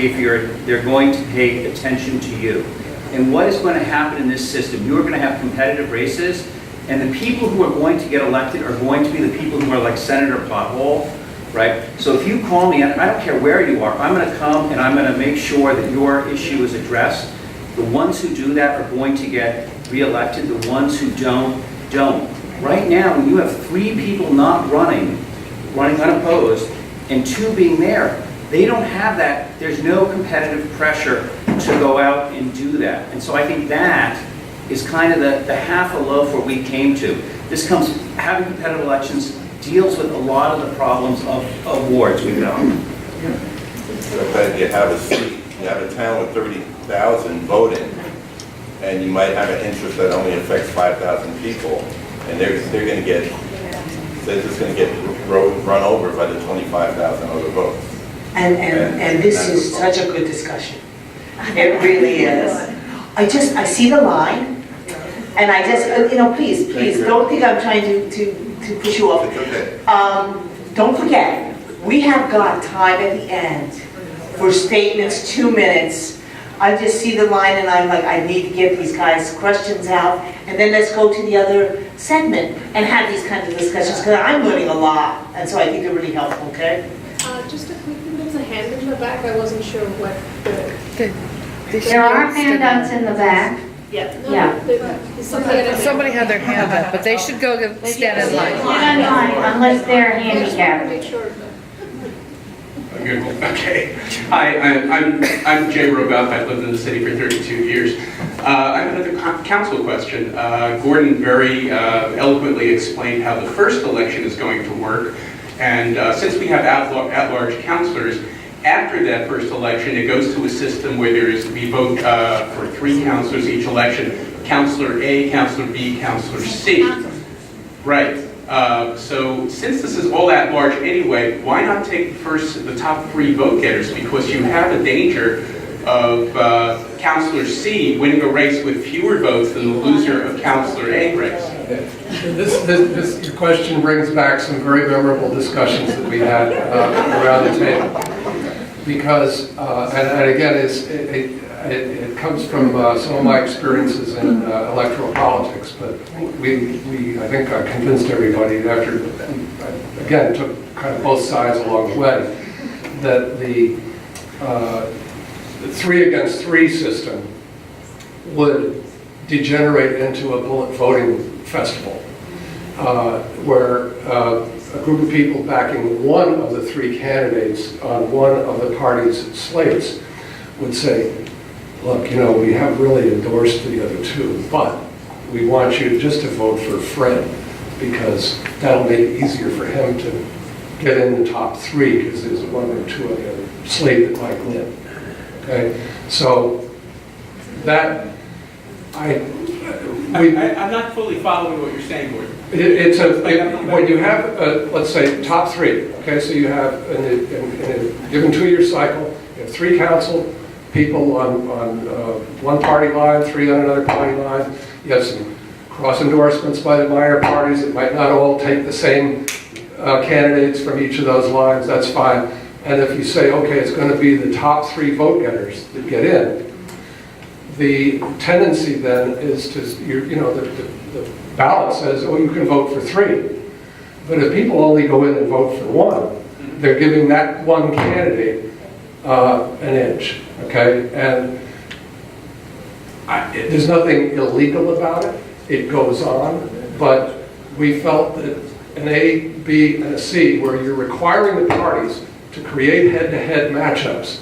S12: pay attention to you. And what is going to happen in this system? You are going to have competitive races, and the people who are going to get elected are going to be the people who are like Senator Pothole, right? So if you call me, and I don't care where you are, I'm going to come and I'm going to make sure that your issue is addressed. The ones who do that are going to get reelected. The ones who don't. Right now, when you have 3 people not running unopposed, and 2 being there, they don't have that. There's no competitive pressure to go out and do that. And so I think that is kind of the half a loaf where we came to. Having competitive elections deals with a lot of the problems of wards we've got.
S11: But you have a town with 30,000 voting, and you might have an interest that only affects 5,000 people, and they're just going to get run over by the 25,000 other votes.
S1: And this is such a good discussion. It really is. I see the line, and I just, please, don't think I'm trying to push you off.
S11: It's okay.
S1: Don't forget, we have got time at the end for statements, 2 minutes. I just see the line and I'm like, I need to get these guys questions out, and then let's go to the other segment and have these kinds of discussions, because I'm learning a lot, and so I think they're really helpful, okay?
S3: Just a quick thing, there's a hand in the back, I wasn't sure what the...
S2: There are handouts in the back.
S3: Yeah.
S2: Yeah.
S6: Somebody had their hand up, but they should go stand in line.
S2: Stand in line unless they're handicapped.
S3: Make sure.
S13: Good. Okay. Hi, I'm Jay Robout. I've lived in the city for 32 years. I have another council question. Gordon very eloquently explained how the first election is going to work. And since we have at-large councilors, after that first election, it goes to a system where we vote for 3 councilors each election. Councilor A, Councilor B, Councilor C. Right. So since this is all at large anyway, why not take first the top 3 vote getters? Because you have a danger of Councilor C winning a race with fewer votes than the loser of Councilor A race.
S5: This question brings back some very memorable discussions that we had around the table. Because, and again, it comes from some of my experiences in electoral politics, but I think I convinced everybody after, again, took kind of both sides along the way, that the 3 against 3 system would degenerate into a bullet voting festival, where a group of people backing one of the 3 candidates on one of the party's slates would say, look, you know, we have really endorsed the other 2, but we want you just to vote for Fred, because that'll make it easier for him to get in the top 3, because there's 1 or 2 on the other slate that might win. Okay, so that
S7: I'm not fully following what you're saying, Gordon.
S5: When you have, let's say, top 3, okay, so you have, in a given 2-year cycle, you have 3 council people on one party line, 3 on another party line. You have some cross endorsements by the minor parties that might not all take the same candidates from each of those lines, that's fine. And if you say, okay, it's going to be the top 3 vote getters that get in, the tendency then is to, the ballot says, oh, you can vote for 3. But if people only go in and vote for 1, they're giving that one candidate an edge, okay? And there's nothing illegal about it. It goes on. But we felt that an A, B, and a C, where you're requiring the parties to create head-to-head matchups,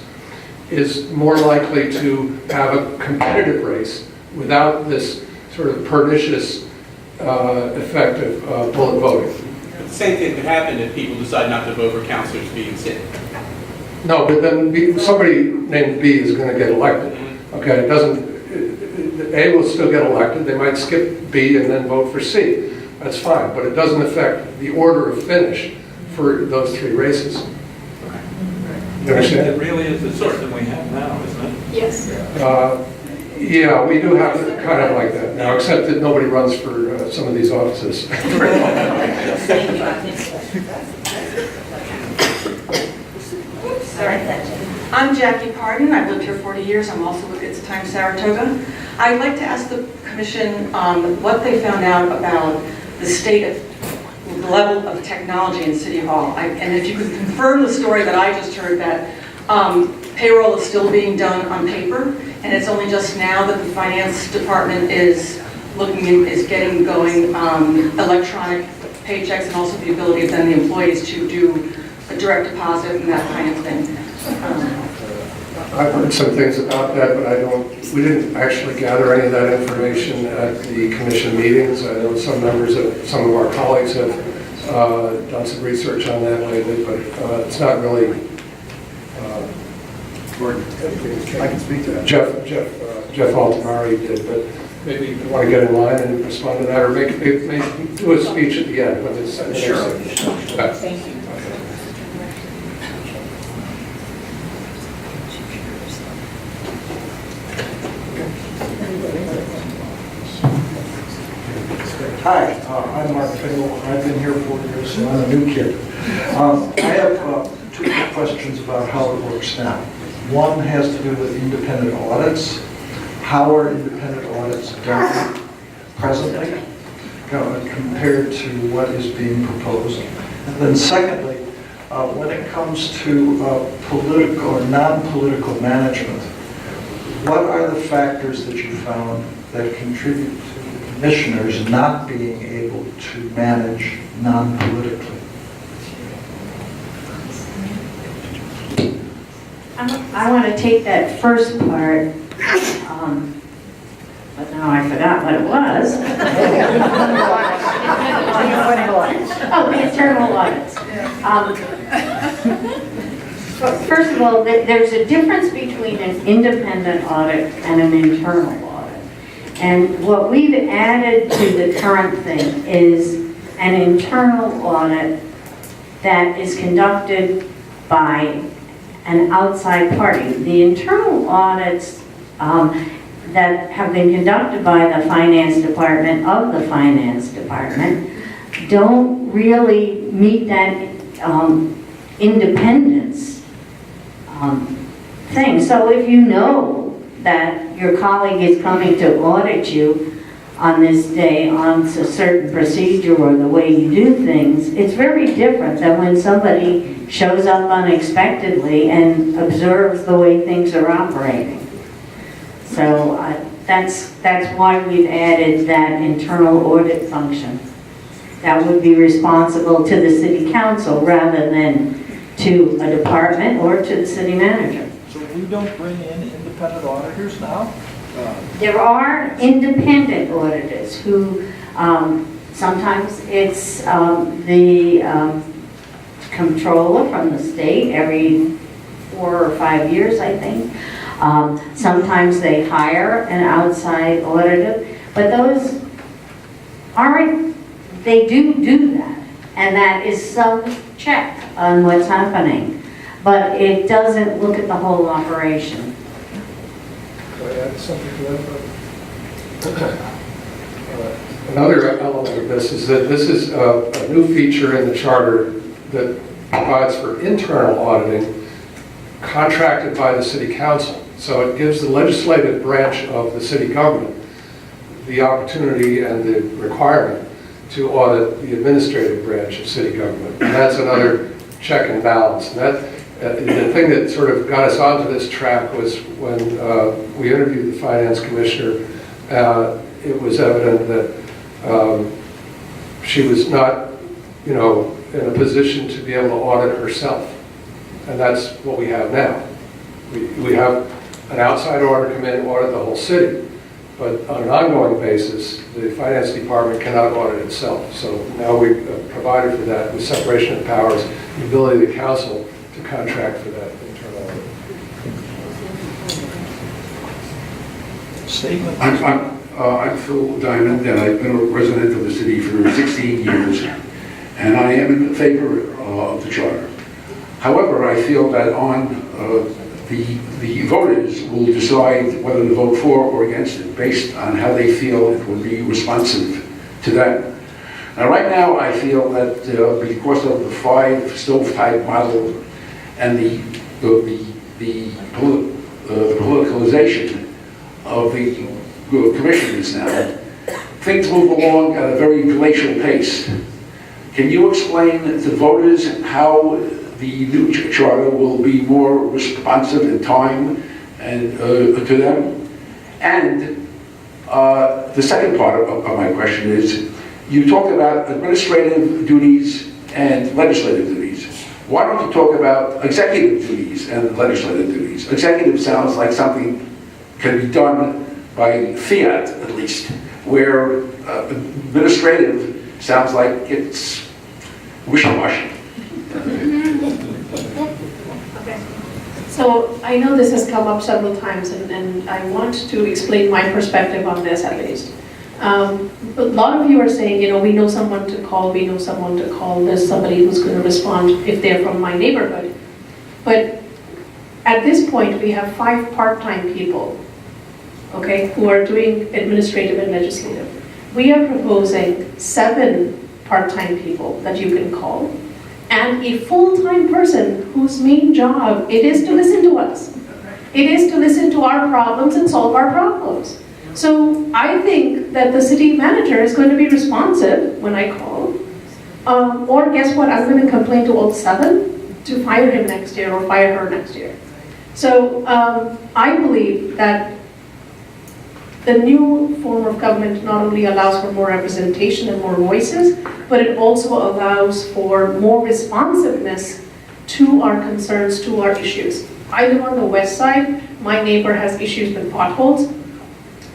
S5: is more likely to have a competitive race without this sort of pernicious effect of bullet voting.
S7: But the same thing could happen if people decide not to vote for councilors B and C.
S5: No, but then somebody named B is going to get elected. Okay, it doesn't. A will still get elected. They might skip B and then vote for C. That's fine, but it doesn't affect the order of finish for those 3 races. You understand?
S14: It really is the system we have now, isn't it?
S3: Yes.
S5: Yeah, we do have it kind of like that now, except that nobody runs for some of these offices.
S15: Sorry. I'm Jackie Pardon. I've lived here 40 years. I'm also with It's Time Saratoga. I'd like to ask the Commission what they found out about the state of the level of technology in City Hall. And if you could confirm the story that I just heard, that payroll is still being done on paper, and it's only just now that the finance department is getting going electronic paychecks, and also the ability of then the employees to do a direct deposit and that kind of thing.
S5: I've heard some things about that, but we didn't actually gather any of that information at the commission meetings. I know some of our colleagues have done some research on that lately, but it's not really. I can speak to that. Jeff Altamari did, but maybe you want to get in line and respond to that, or make do a speech at the end. But it's
S15: Sure.
S5: Thank you.
S16: Hi, I'm Mark Fiddle. I've been here 4 years, so I'm a new kid. I have 2 quick questions about how it works now. One has to do with independent audits. How are independent audits done presently compared to what is being proposed? And then secondly, when it comes to political or non-political management, what are the factors that you found that contribute to the commissioners not being able to manage non-politically?
S2: I want to take that first part, but now I forgot what it was. Oh, the internal audits. First of all, there's a difference between an independent audit and an internal audit. And what we've added to the current thing is an internal audit that is conducted by an outside party. The internal audits that have been conducted by the finance department of the finance department don't really meet that independence thing. So if you know that your colleague is coming to audit you on this day on a certain procedure or the way you do things, it's very different than when somebody shows up unexpectedly and observes the way things are operating. So that's why we've added that internal audit function. That would be responsible to the city council rather than to a department or to the city manager.
S16: So we don't bring in independent auditors now?
S2: There are independent auditors who, sometimes it's the controller from the state every 4 or 5 years, I think. Sometimes they hire an outside auditor, but those aren't, they do that. And that is some check on what's happening. But it doesn't look at the whole operation.
S5: Can I add something to that? Another element of this is that this is a new feature in the charter that provides for internal auditing contracted by the city council. So it gives the legislative branch of the city government the opportunity and the requirement to audit the administrative branch of city government. And that's another check and balance. And that, the thing that sort of got us onto this track was when we interviewed the finance commissioner. It was evident that she was not, in a position to be able to audit herself. And that's what we have now. We have an outside auditor come in and audit the whole city. But on an ongoing basis, the finance department cannot audit itself. So now we've provided for that with separation of powers, the ability of the council to contract for that internal audit.
S16: Statement.
S17: I'm Phil Diamond, and I've been a resident of the city for 16 years, and I am in favor of the charter. However, I feel that on the voters will decide whether to vote for or against it based on how they feel it will be responsive to them. Now, right now, I feel that because of the 5 stovepipe model and the politicalization of the commissioners now, things move along at a very glacial pace. Can you explain to voters how the new charter will be more responsive in time and to them? And the second part of my question is, you talk about administrative duties and legislative duties. Why don't you talk about executive duties and legislative duties? Executive sounds like something can be done by fiat, at least, where administrative sounds like it's wishy-washy.
S4: So I know this has come up several times, and I want to explain my perspective on this at least. A lot of you are saying, we know someone to call, there's somebody who's going to respond if they're from my neighborhood. But at this point, we have 5 part-time people, okay, who are doing administrative and legislative. We are proposing 7 part-time people that you can call, and a full-time person whose main job it is to listen to us. It is to listen to our problems and solve our problems. So I think that the city manager is going to be responsive when I call. Or guess what, I'm going to complain to all 7 to fire him next year or fire her next year. So I believe that the new form of government not only allows for more representation and more voices, but it also allows for more responsiveness to our concerns, to our issues. I live on the west side. My neighbor has issues with potholes,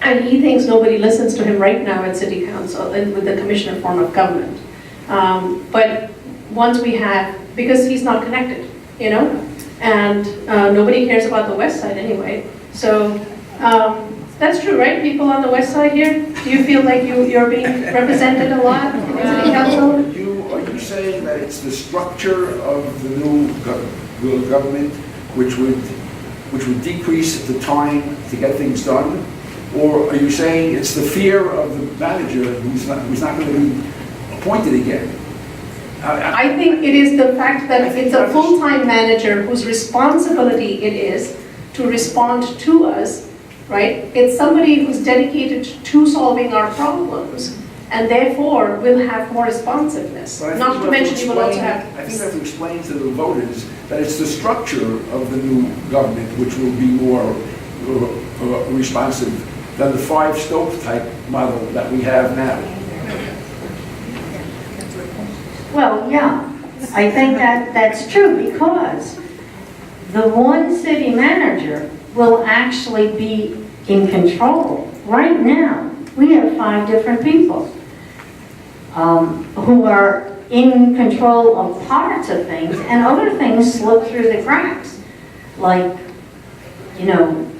S4: and he thinks nobody listens to him right now at City Council and with the commissioner form of government. But once we have, because he's not connected, you know, and nobody cares about the west side anyway. So that's true, right? People on the west side here, do you feel like you're being represented a lot in City Council?
S18: Are you saying that it's the structure of the new government which would decrease the time to get things done? Or are you saying it's the fear of the manager who's not going to be appointed again?
S4: I think it is the fact that it's a full-time manager whose responsibility it is to respond to us, right? It's somebody who's dedicated to solving our problems, and therefore will have more responsiveness. Not to mention you will also have...
S18: I think you have to explain to the voters that it's the structure of the new government which will be more responsive than the 5-stove type model that we have now.
S2: Well, yeah, I think that's true, because the one city manager will actually be in control. Right now, we have 5 different people who are in control of parts of things, and other things slip through the cracks. Like, you know,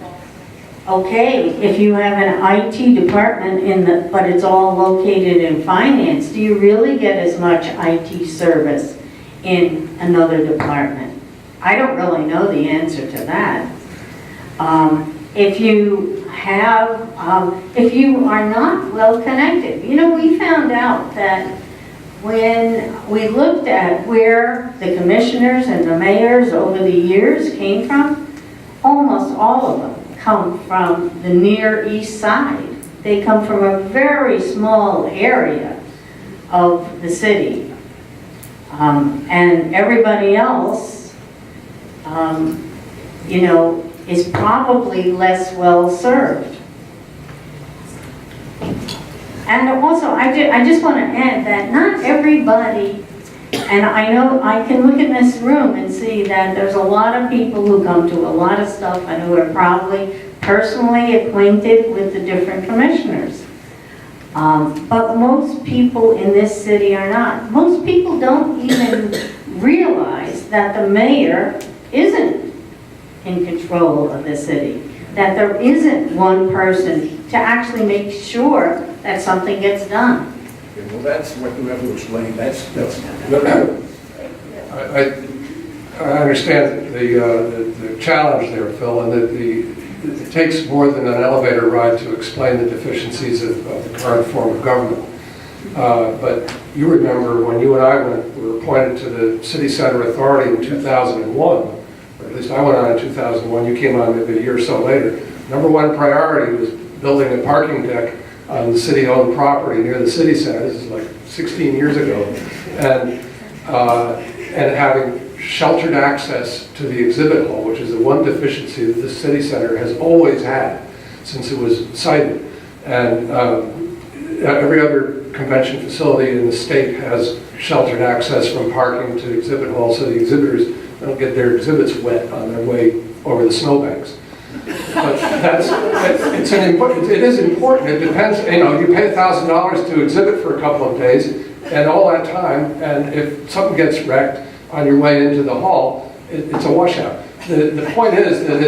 S2: okay, if you have an IT department but it's all located in finance, do you really get as much IT service in another department? I don't really know the answer to that. If you are not well connected, you know, we found out that when we looked at where the commissioners and the mayors over the years came from, almost all of them come from the Near East Side. They come from a very small area of the city. And everybody else, you know, is probably less well served. And also, I just want to add that not everybody, and I know I can look in this room and see that there's a lot of people who come to a lot of stuff and who are probably personally acquainted with the different commissioners. But most people in this city are not. Most people don't even realize that the mayor isn't in control of the city, that there isn't one person to actually make sure that something gets done.
S18: Okay, well, that's what you have to explain. That's
S5: I understand the challenge there, Phil, and that it takes more than an elevator ride to explain the deficiencies of the current form of government. But you remember when you and I were appointed to the City Center Authority in 2001, or at least I went on in 2001, you came on maybe a year or so later. Number one priority was building a parking deck on the city-owned property near the city center. This is like 16 years ago. And having sheltered access to the exhibit hall, which is the one deficiency that the city center has always had since it was sited. And every other convention facility in the state has sheltered access from parking to exhibit halls, so the exhibitors don't get their exhibits wet on their way over the snowbanks. But it is important. It depends, you know, you pay $1,000 to exhibit for a couple of days, and all that time, and if something gets wrecked on your way into the hall, it's a washout. The point is that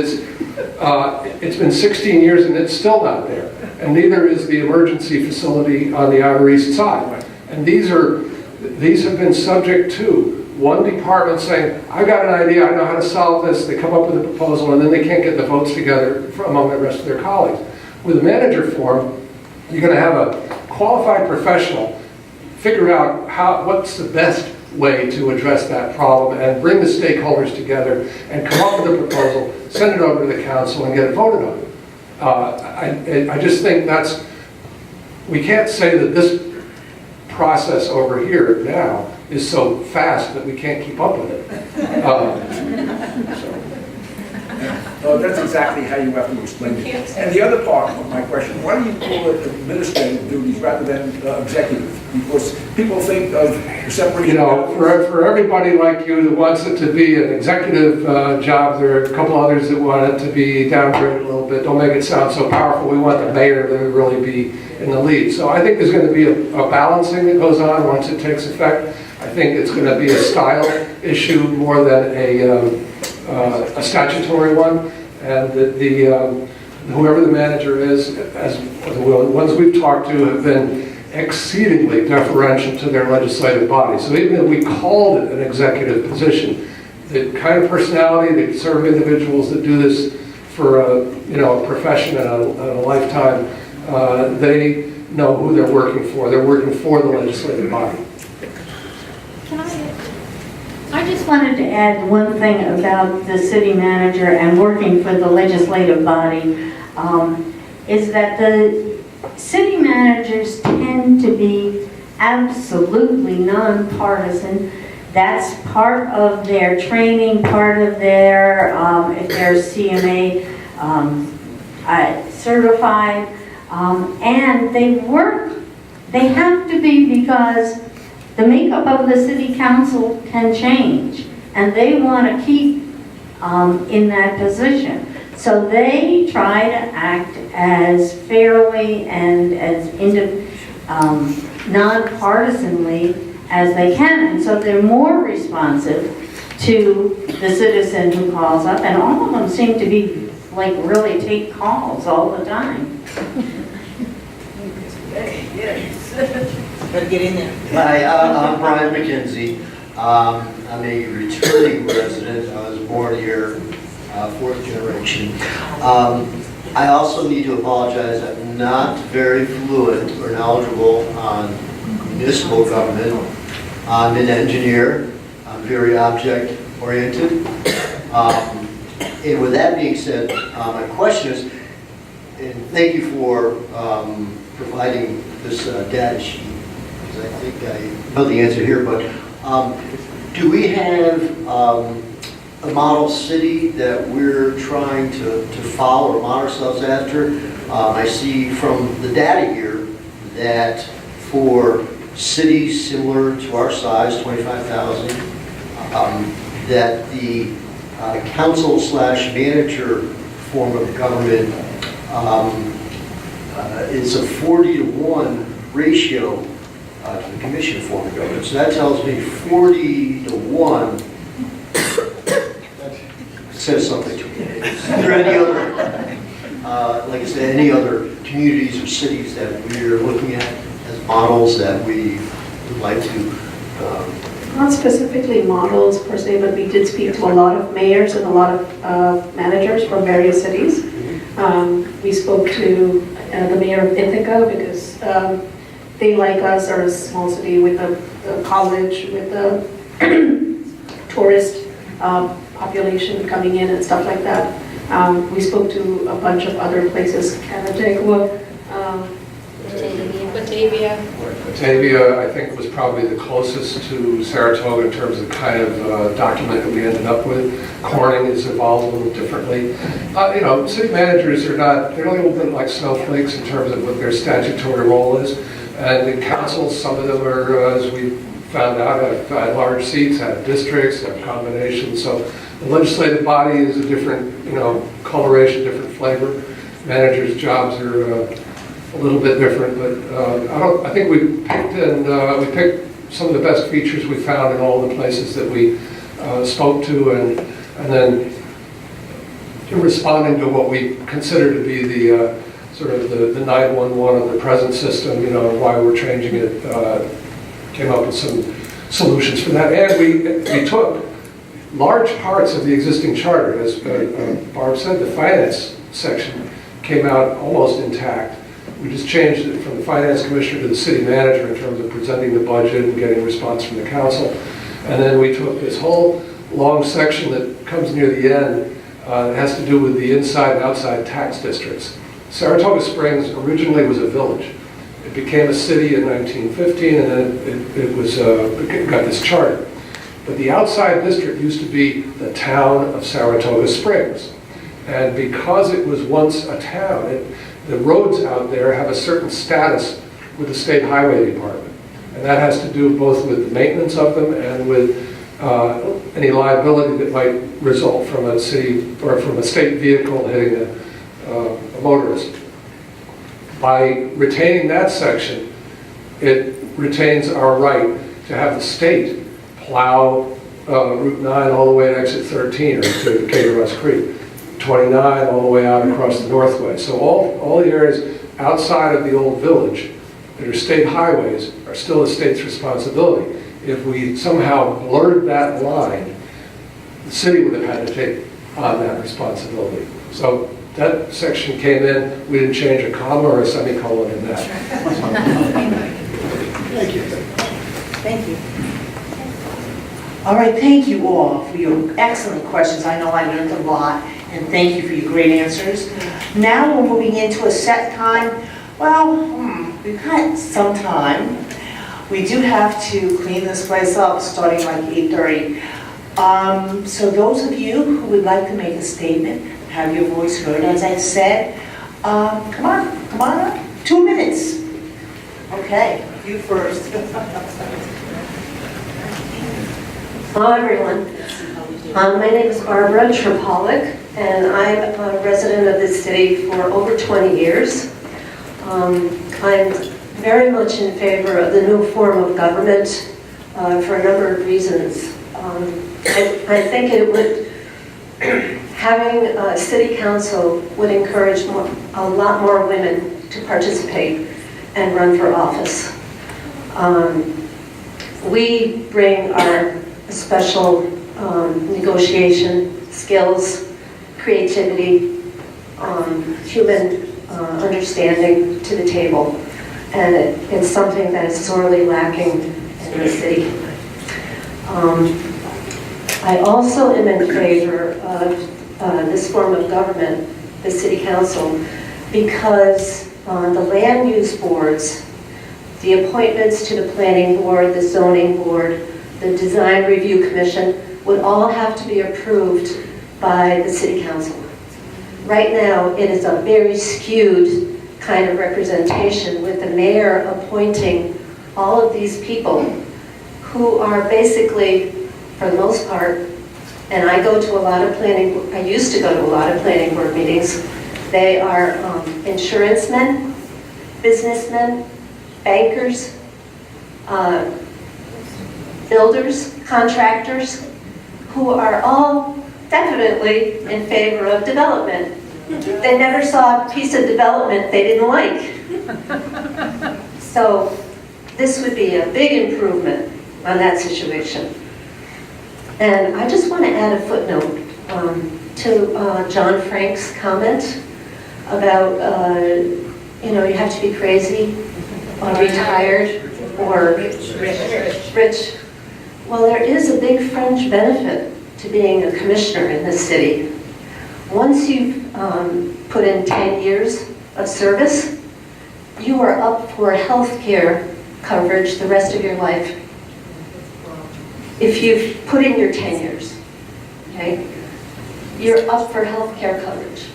S5: it's been 16 years and it's still not there, and neither is the emergency facility on the Outer East Side. And these have been subject to one department saying, I've got an idea, I know how to solve this. They come up with a proposal, and then they can't get the votes together among the rest of their colleagues. With a manager form, you're going to have a qualified professional figure out what's the best way to address that problem and bring the stakeholders together and come up with a proposal, send it over to the council and get it voted on. I just think we can't say that this process over here now is so fast that we can't keep up with it.
S18: That's exactly how you have to explain it. And the other part of my question, why do you call it administrative duties rather than executive? Because people think of separating...
S5: You know, for everybody like you that wants it to be an executive job, there are a couple others that want it to be downgraded a little bit. Don't make it sound so powerful. We want the mayor to really be in the lead. So I think there's going to be a balancing that goes on once it takes effect. I think it's going to be a style issue more than a statutory one, and that whoever the manager is, as the ones we've talked to have been exceedingly deferential to their legislative body. So even if we called it an executive position, the kind of personality, the sort of individuals that do this for a profession and a lifetime, they know who they're working for. They're working for the legislative body.
S2: I just wanted to add one thing about the city manager and working for the legislative body, is that the city managers tend to be absolutely nonpartisan. That's part of their training, part of their, if they're CMA certified, and they have to be, because the makeup of the city council can change, and they want to keep in that position. So they try to act as fairly and as non-partisanly as they can, and so they're more responsive to the citizen who calls up, and all of them seem to be really take calls all the time.
S6: Better get in there.
S19: Hi, I'm Brian McKenzie. I'm a returning resident. I was born here, fourth generation. I also need to apologize. I'm not very fluent or knowledgeable on municipal government. I'm an engineer. I'm very object-oriented. And with that being said, my question is, and thank you for providing this data sheet. I think I know the answer here, but do we have a model city that we're trying to follow or model ourselves after? I see from the data here that for cities similar to our size, 25,000, that the council/manager form of government is a 40-to-1 ratio to the commission form of government. So that tells me 40-to-1 says something to me. Is there any other, like I said, any other communities or cities that we're looking at as models that we would like to?
S4: Not specifically models per se, but we did speak to a lot of mayors and a lot of managers from various cities. We spoke to the mayor of Ithaca because they, like us, are a small city with a college, with a tourist population coming in and stuff like that. We spoke to a bunch of other places, Canandaigua,
S5: Batavia, I think, was probably the closest to Saratoga in terms of the kind of document that we ended up with. Corning is evolved a little differently. City managers are they're a little bit like snowflakes in terms of what their statutory role is. And the councils, some of them are, as we found out, have large seats, have districts, have combinations. So the legislative body is a different, coloration, different flavor. Managers' jobs are a little bit different, but I think we picked some of the best features we found in all the places that we spoke to, and then responding to what we consider to be the sort of the 911 of the present system, why we're changing it, came up with some solutions for that. And we took large parts of the existing charter. As Barb said, the finance section came out almost intact. We just changed it from the finance commissioner to the city manager in terms of presenting the budget and getting response from the council. And then we took this whole long section that comes near the end, that has to do with the inside and outside tax districts. Saratoga Springs originally was a village. It became a city in 1915, and then it got this charter. But the outside district used to be the town of Saratoga Springs. And because it was once a town, the roads out there have a certain status with the state highway department. And that has to do both with the maintenance of them and with any liability that might result from a city or from a state vehicle hitting a motorist. By retaining that section, it retains our right to have the state plow Route 9 all the way to exit 13 or to Caterhurst Creek, 29 all the way out across the Northway. So all the areas outside of the old village that are state highways are still the state's responsibility. If we somehow blurred that line, the city would have had to take on that responsibility. So that section came in, we didn't change a comma or a semicolon in that.
S1: Thank you. Thank you. All right, thank you all for your excellent questions. I know I learned a lot, and thank you for your great answers. Now we're moving into a set time. Well, we've got some time. We do have to clean this place up starting like 8:30. So those of you who would like to make a statement, have your voice heard, as I said, come on up. 2 minutes. Okay, you first.
S20: Hello, everyone. My name is Barbara Tripolek, and I'm a resident of this city for over 20 years. I'm very much in favor of the new form of government for a number of reasons. I think it would, having a city council would encourage a lot more women to participate and run for office. We bring our special negotiation skills, creativity, human understanding to the table, and it's something that is sorely lacking in the city. I also am in favor of this form of government, the city council, because the land use boards, the appointments to the planning board, the zoning board, the design review commission would all have to be approved by the city council. Right now, it is a very skewed kind of representation with the mayor appointing all of these people who are basically, for the most part, and I go to a lot of I used to go to a lot of planning board meetings. They are insurance men, businessmen, bankers, builders, contractors, who are all definitely in favor of development. They never saw a piece of development they didn't like. So this would be a big improvement on that situation. And I just want to add a footnote to John Frank's comment about, you have to be crazy or retired or rich. Well, there is a big fringe benefit to being a commissioner in this city. Once you've put in 10 years of service, you are up for health care coverage the rest of your life. If you've put in your 10 years, okay, you're up for health care coverage.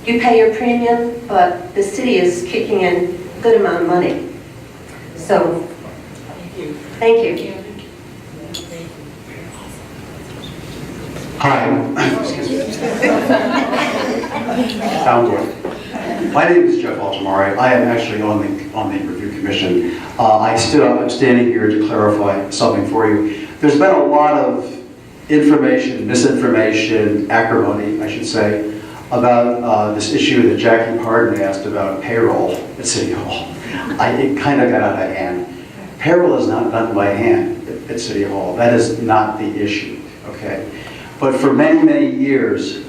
S20: You pay your premium, but the city is kicking in a good amount of money. So, thank you.
S21: Hi. Sound good. My name is Jeff Altamari. I am actually on the review commission. I'm standing here to clarify something for you. There's been a lot of information, misinformation, acrimony, I should say, about this issue that Jackie Pardon asked about payroll at City Hall. It kind of got out of hand. Payroll is not done by hand at City Hall. That is not the issue, okay? But for many, many years,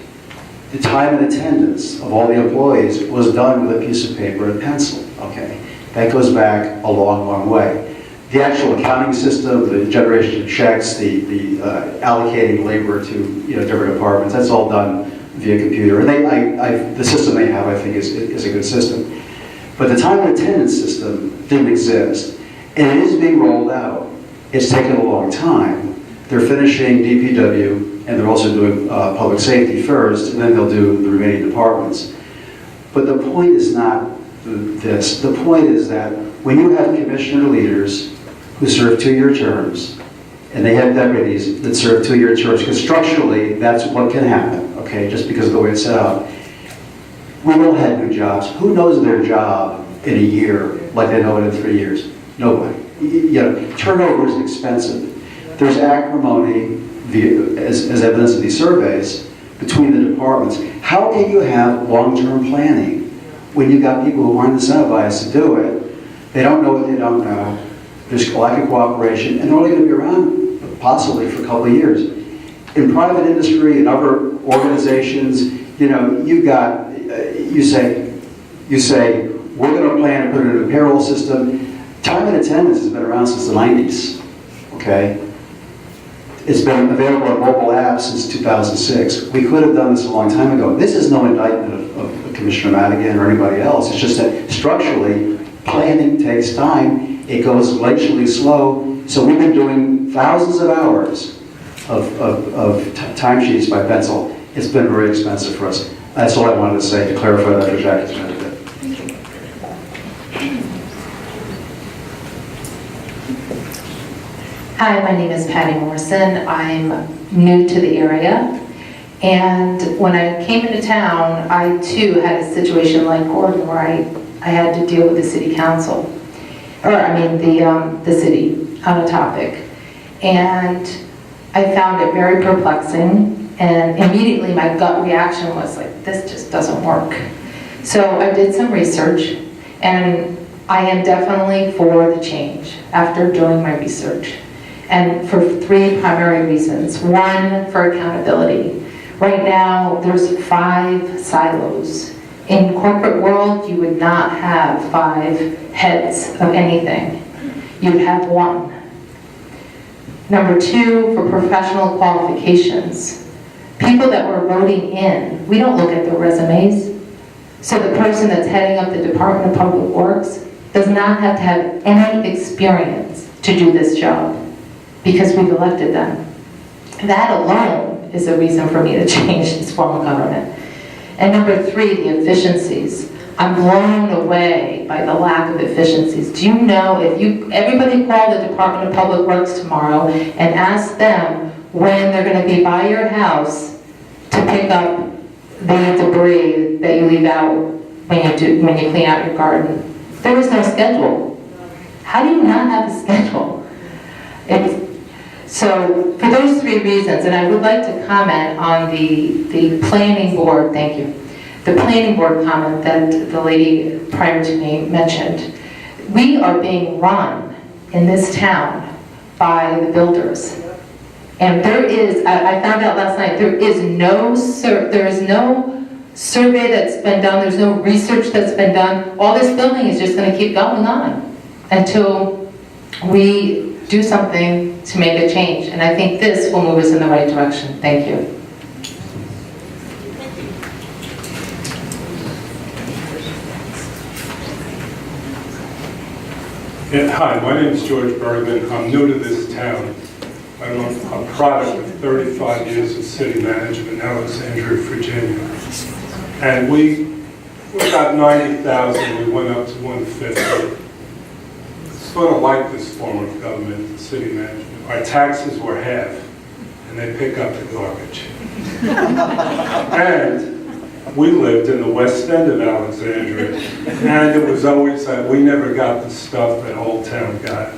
S21: the time and attendance of all the employees was done with a piece of paper and pencil, okay? That goes back a long, long way. The actual accounting system, the generation of checks, the allocating labor to different departments, that's all done via computer. And the system they have, I think, is a good system. But the time and attendance system didn't exist, and it is being rolled out. It's taken a long time. They're finishing DPW, and they're also doing public safety first, and then they'll do the remaining departments. But the point is not this. The point is that when you have commissioner leaders who serve 2-year terms, and they have deputies that serve 2-year terms, because structurally, that's what can happen, okay, just because of the way it's set up. We will have new jobs. Who knows their job in a year like they know it in 3 years? Nobody. Turnover is expensive. There's acrimony, as evidence of these surveys, between the departments. How can you have long-term planning when you've got people who aren't incentivized to do it? They don't know what they don't know. There's a lack of cooperation, and they're only going to be around possibly for a couple of years. In private industry and other organizations, you say, we're going to plan to put it in a payroll system. Time and attendance has been around since the 90s, okay? It's been available on mobile apps since 2006. We could have done this a long time ago. This is no indictment of Commissioner Madigan or anybody else. It's just that structurally, planning takes time. It goes glacially slow. So we've been doing thousands of hours of timesheets by pencil. It's been very expensive for us. That's all I wanted to say to clarify that for Jackie's benefit.
S8: Hi, my name is Patty Morrison. I'm new to the area. And when I came into town, I too had a situation like Gordon where I had to deal with the city council. The city on a topic. And I found it very perplexing. And immediately my gut reaction was like, this just doesn't work. So I did some research, and I am definitely for the change after doing my research. And for 3 primary reasons. 1, for accountability. Right now, there's 5 silos. In corporate world, you would not have 5 heads of anything. You'd have 1. Number 2, for professional qualifications. People that we're voting in, we don't look at their resumes. So the person that's heading up the Department of Public Works does not have to have any experience to do this job, because we've elected them. That alone is a reason for me to change this form of government. And number 3, the efficiencies. I'm blown away by the lack of efficiencies. Do you know, everybody call the Department of Public Works tomorrow and ask them when they're going to be by your house to pick up the debris that you leave out when you clean out your garden. There is no schedule. How do you not have a schedule? So for those 3 reasons, and I would like to comment on the planning board, thank you, the planning board comment that the lady prior to me mentioned. We are being run in this town by the builders. And there is, I found out last night, there is no survey that's been done, there's no research that's been done. All this building is just going to keep going on until we do something to make a change. And I think this will move us in the right direction. Thank you.
S22: Yeah, hi, my name is George Bergman. I'm new to this town. I'm a product of 35 years of city management in Alexandria, Virginia. And we were about 90,000. We went up to 150. Sort of like this form of government, city management. Our taxes were half, and they pick up the garbage. And we lived in the west end of Alexandria, and it was always that we never got the stuff that Old Town got.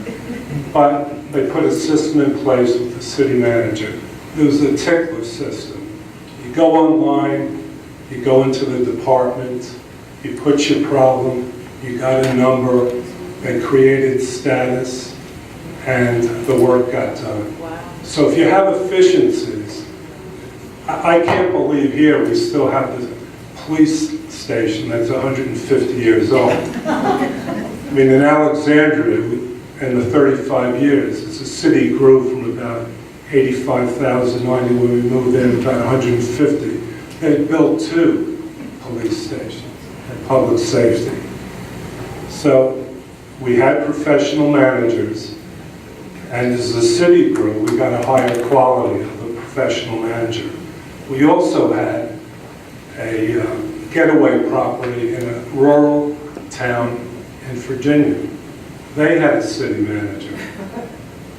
S22: But they put a system in place with the city manager. It was a tickler system. You go online, you go into the department, you put your problem, you got a number, they created status, and the work got done. Wow. So if you have efficiencies, I can't believe here we still have the police station that's 150 years old. I mean, in Alexandria, in the 35 years, as the city grew from about 85,000 when we moved in, about 150, they built 2 police stations and public safety. So we had professional managers, and as the city grew, we got a higher quality of a professional manager. We also had a getaway property in a rural town in Virginia. They had a city manager.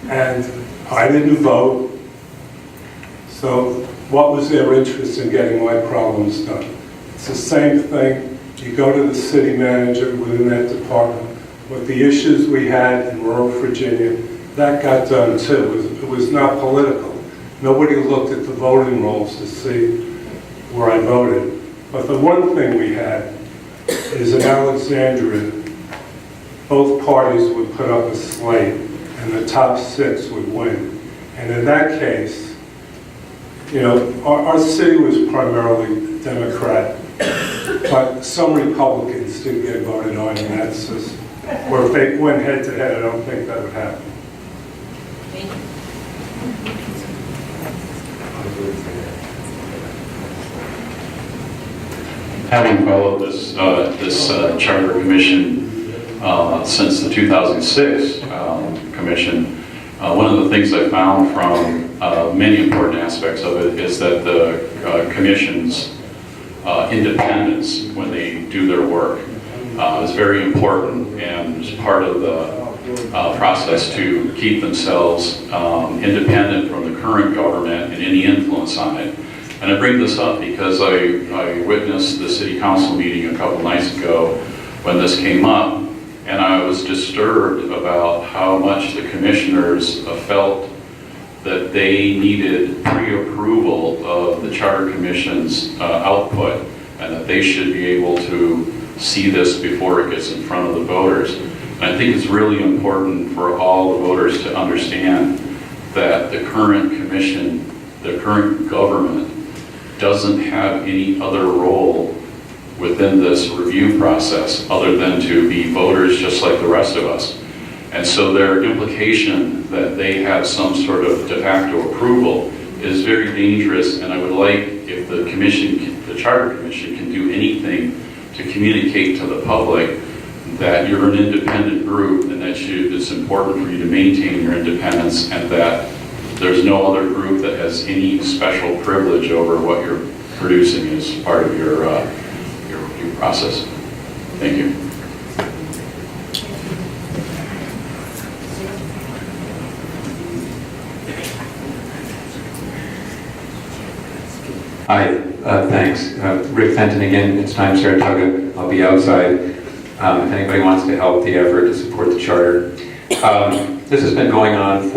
S22: And I didn't vote. So what was their interest in getting my problems done? It's the same thing. You go to the city manager within that department. With the issues we had in rural Virginia, that got done too. It was not political. Nobody looked at the voting rolls to see where I voted. But the one thing we had is in Alexandria, both parties would put up a slate and the top 6 would win. And in that case, you know, our city was primarily Democrat, but some Republicans did get voted on in that system. Or if they went head to head, I don't think that would happen.
S9: Having followed this Charter Commission since the 2006 Commission, one of the things I found from many important aspects of it is that the Commission's independence when they do their work is very important, and is part of the process to keep themselves independent from the current government and any influence on it. And I bring this up because I witnessed the city council meeting a couple nights ago when this came up, and I was disturbed about how much the commissioners felt that they needed pre-approval of the Charter Commission's output, and that they should be able to see this before it gets in front of the voters. And I think it's really important for all the voters to understand that the current commission, the current government, doesn't have any other role within this review process other than to be voters just like the rest of us. And so their implication that they have some sort of de facto approval is very dangerous, and I would like if the commission, the Charter Commission, can do anything to communicate to the public that you're an independent group and that it's important for you to maintain your independence, and that there's no other group that has any special privilege over what you're producing as part of your review process. Thank you.
S7: Hi, thanks. Rick Fenton again, It's Time Saratoga. I'll be outside if anybody wants to help the effort to support the charter. This has been going on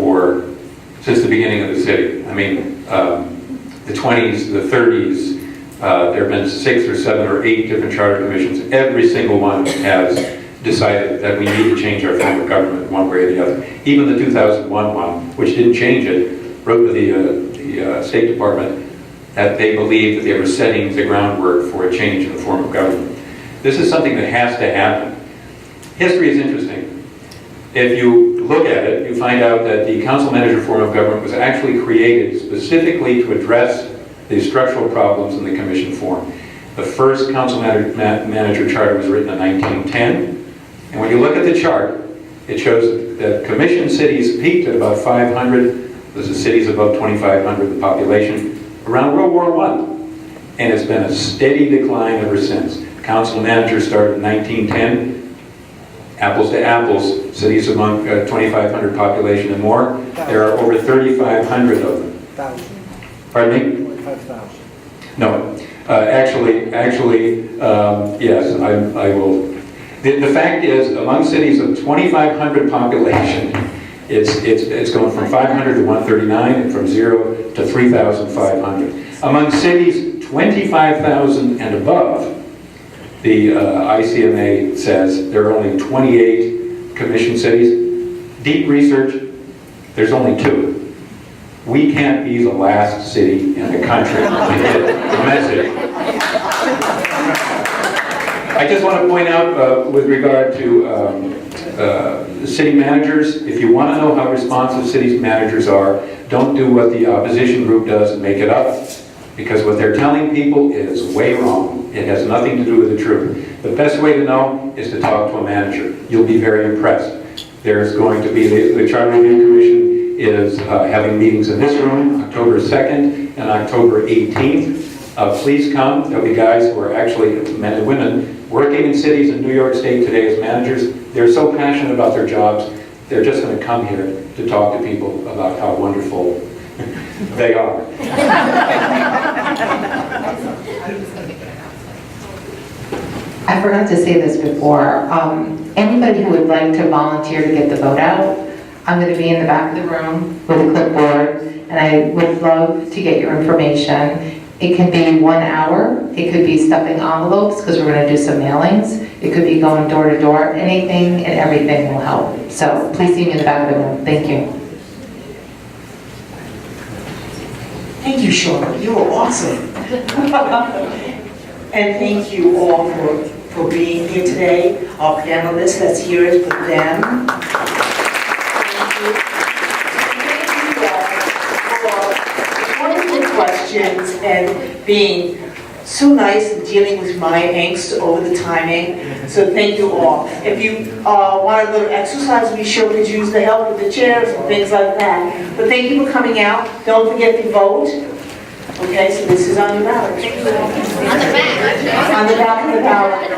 S7: since the beginning of the city. I mean, the 20s, the 30s, there have been 6 or 7 or 8 different charter commissions. Every single one has decided that we need to change our form of government one way or the other. Even the 2001 one, which didn't change it, wrote to the State Department that they believed that they were setting the groundwork for a change in the form of government. This is something that has to happen. History is interesting. If you look at it, you find out that the council manager form of government was actually created specifically to address the structural problems in the commission form. The first council manager charter was written in 1910, and when you look at the chart, it shows that commission cities peaked at about 500. This is cities above 2,500 in population around World War I, and it's been a steady decline ever since. Council manager started in 1910. Apples to apples, cities among 2,500 population and more, there are over 3,500 of them. Pardon me?
S16: 5,000.
S7: No, actually, yes, I will. The fact is, among cities of 2,500 population, it's going from 500 to 139, and from 0 to 3,500. Among cities 25,000 and above, the ICMA says there are only 28 commission cities. Deep research, there's only 2. We can't be the last city in the country to get the message. I just want to point out with regard to city managers, if you want to know how responsive city managers are, don't do what the opposition group does and make it up, because what they're telling people is way wrong. It has nothing to do with the truth. The best way to know is to talk to a manager. You'll be very impressed. There's going to be, the Charter Review Commission is having meetings in this room, October 2nd and October 18th. Please come. There'll be guys who are actually men and women working in cities in New York State today as managers. They're so passionate about their jobs, they're just going to come here to talk to people about how wonderful they are.
S8: I forgot to say this before. Anybody who would like to volunteer to get the vote out, I'm going to be in the back of the room with a clipboard, and I would love to get your information. It can be 1 hour. It could be stuffing envelopes, because we're going to do some mailings. It could be going door to door. Anything and everything will help. So please see me in the back of the room. Thank you.
S1: Thank you, Charlotte. You were awesome. And thank you all for being here today. Our panelists, let's hear it for them. Thank you. Thank you all for wonderful questions and being so nice and dealing with my angst over the timing. So thank you all. If you want a little exercise, we sure could use the help with the chairs and things like that. But thank you for coming out. Don't forget to vote. Okay, so this is on your ballot. Thank you all. On the back of the ballot.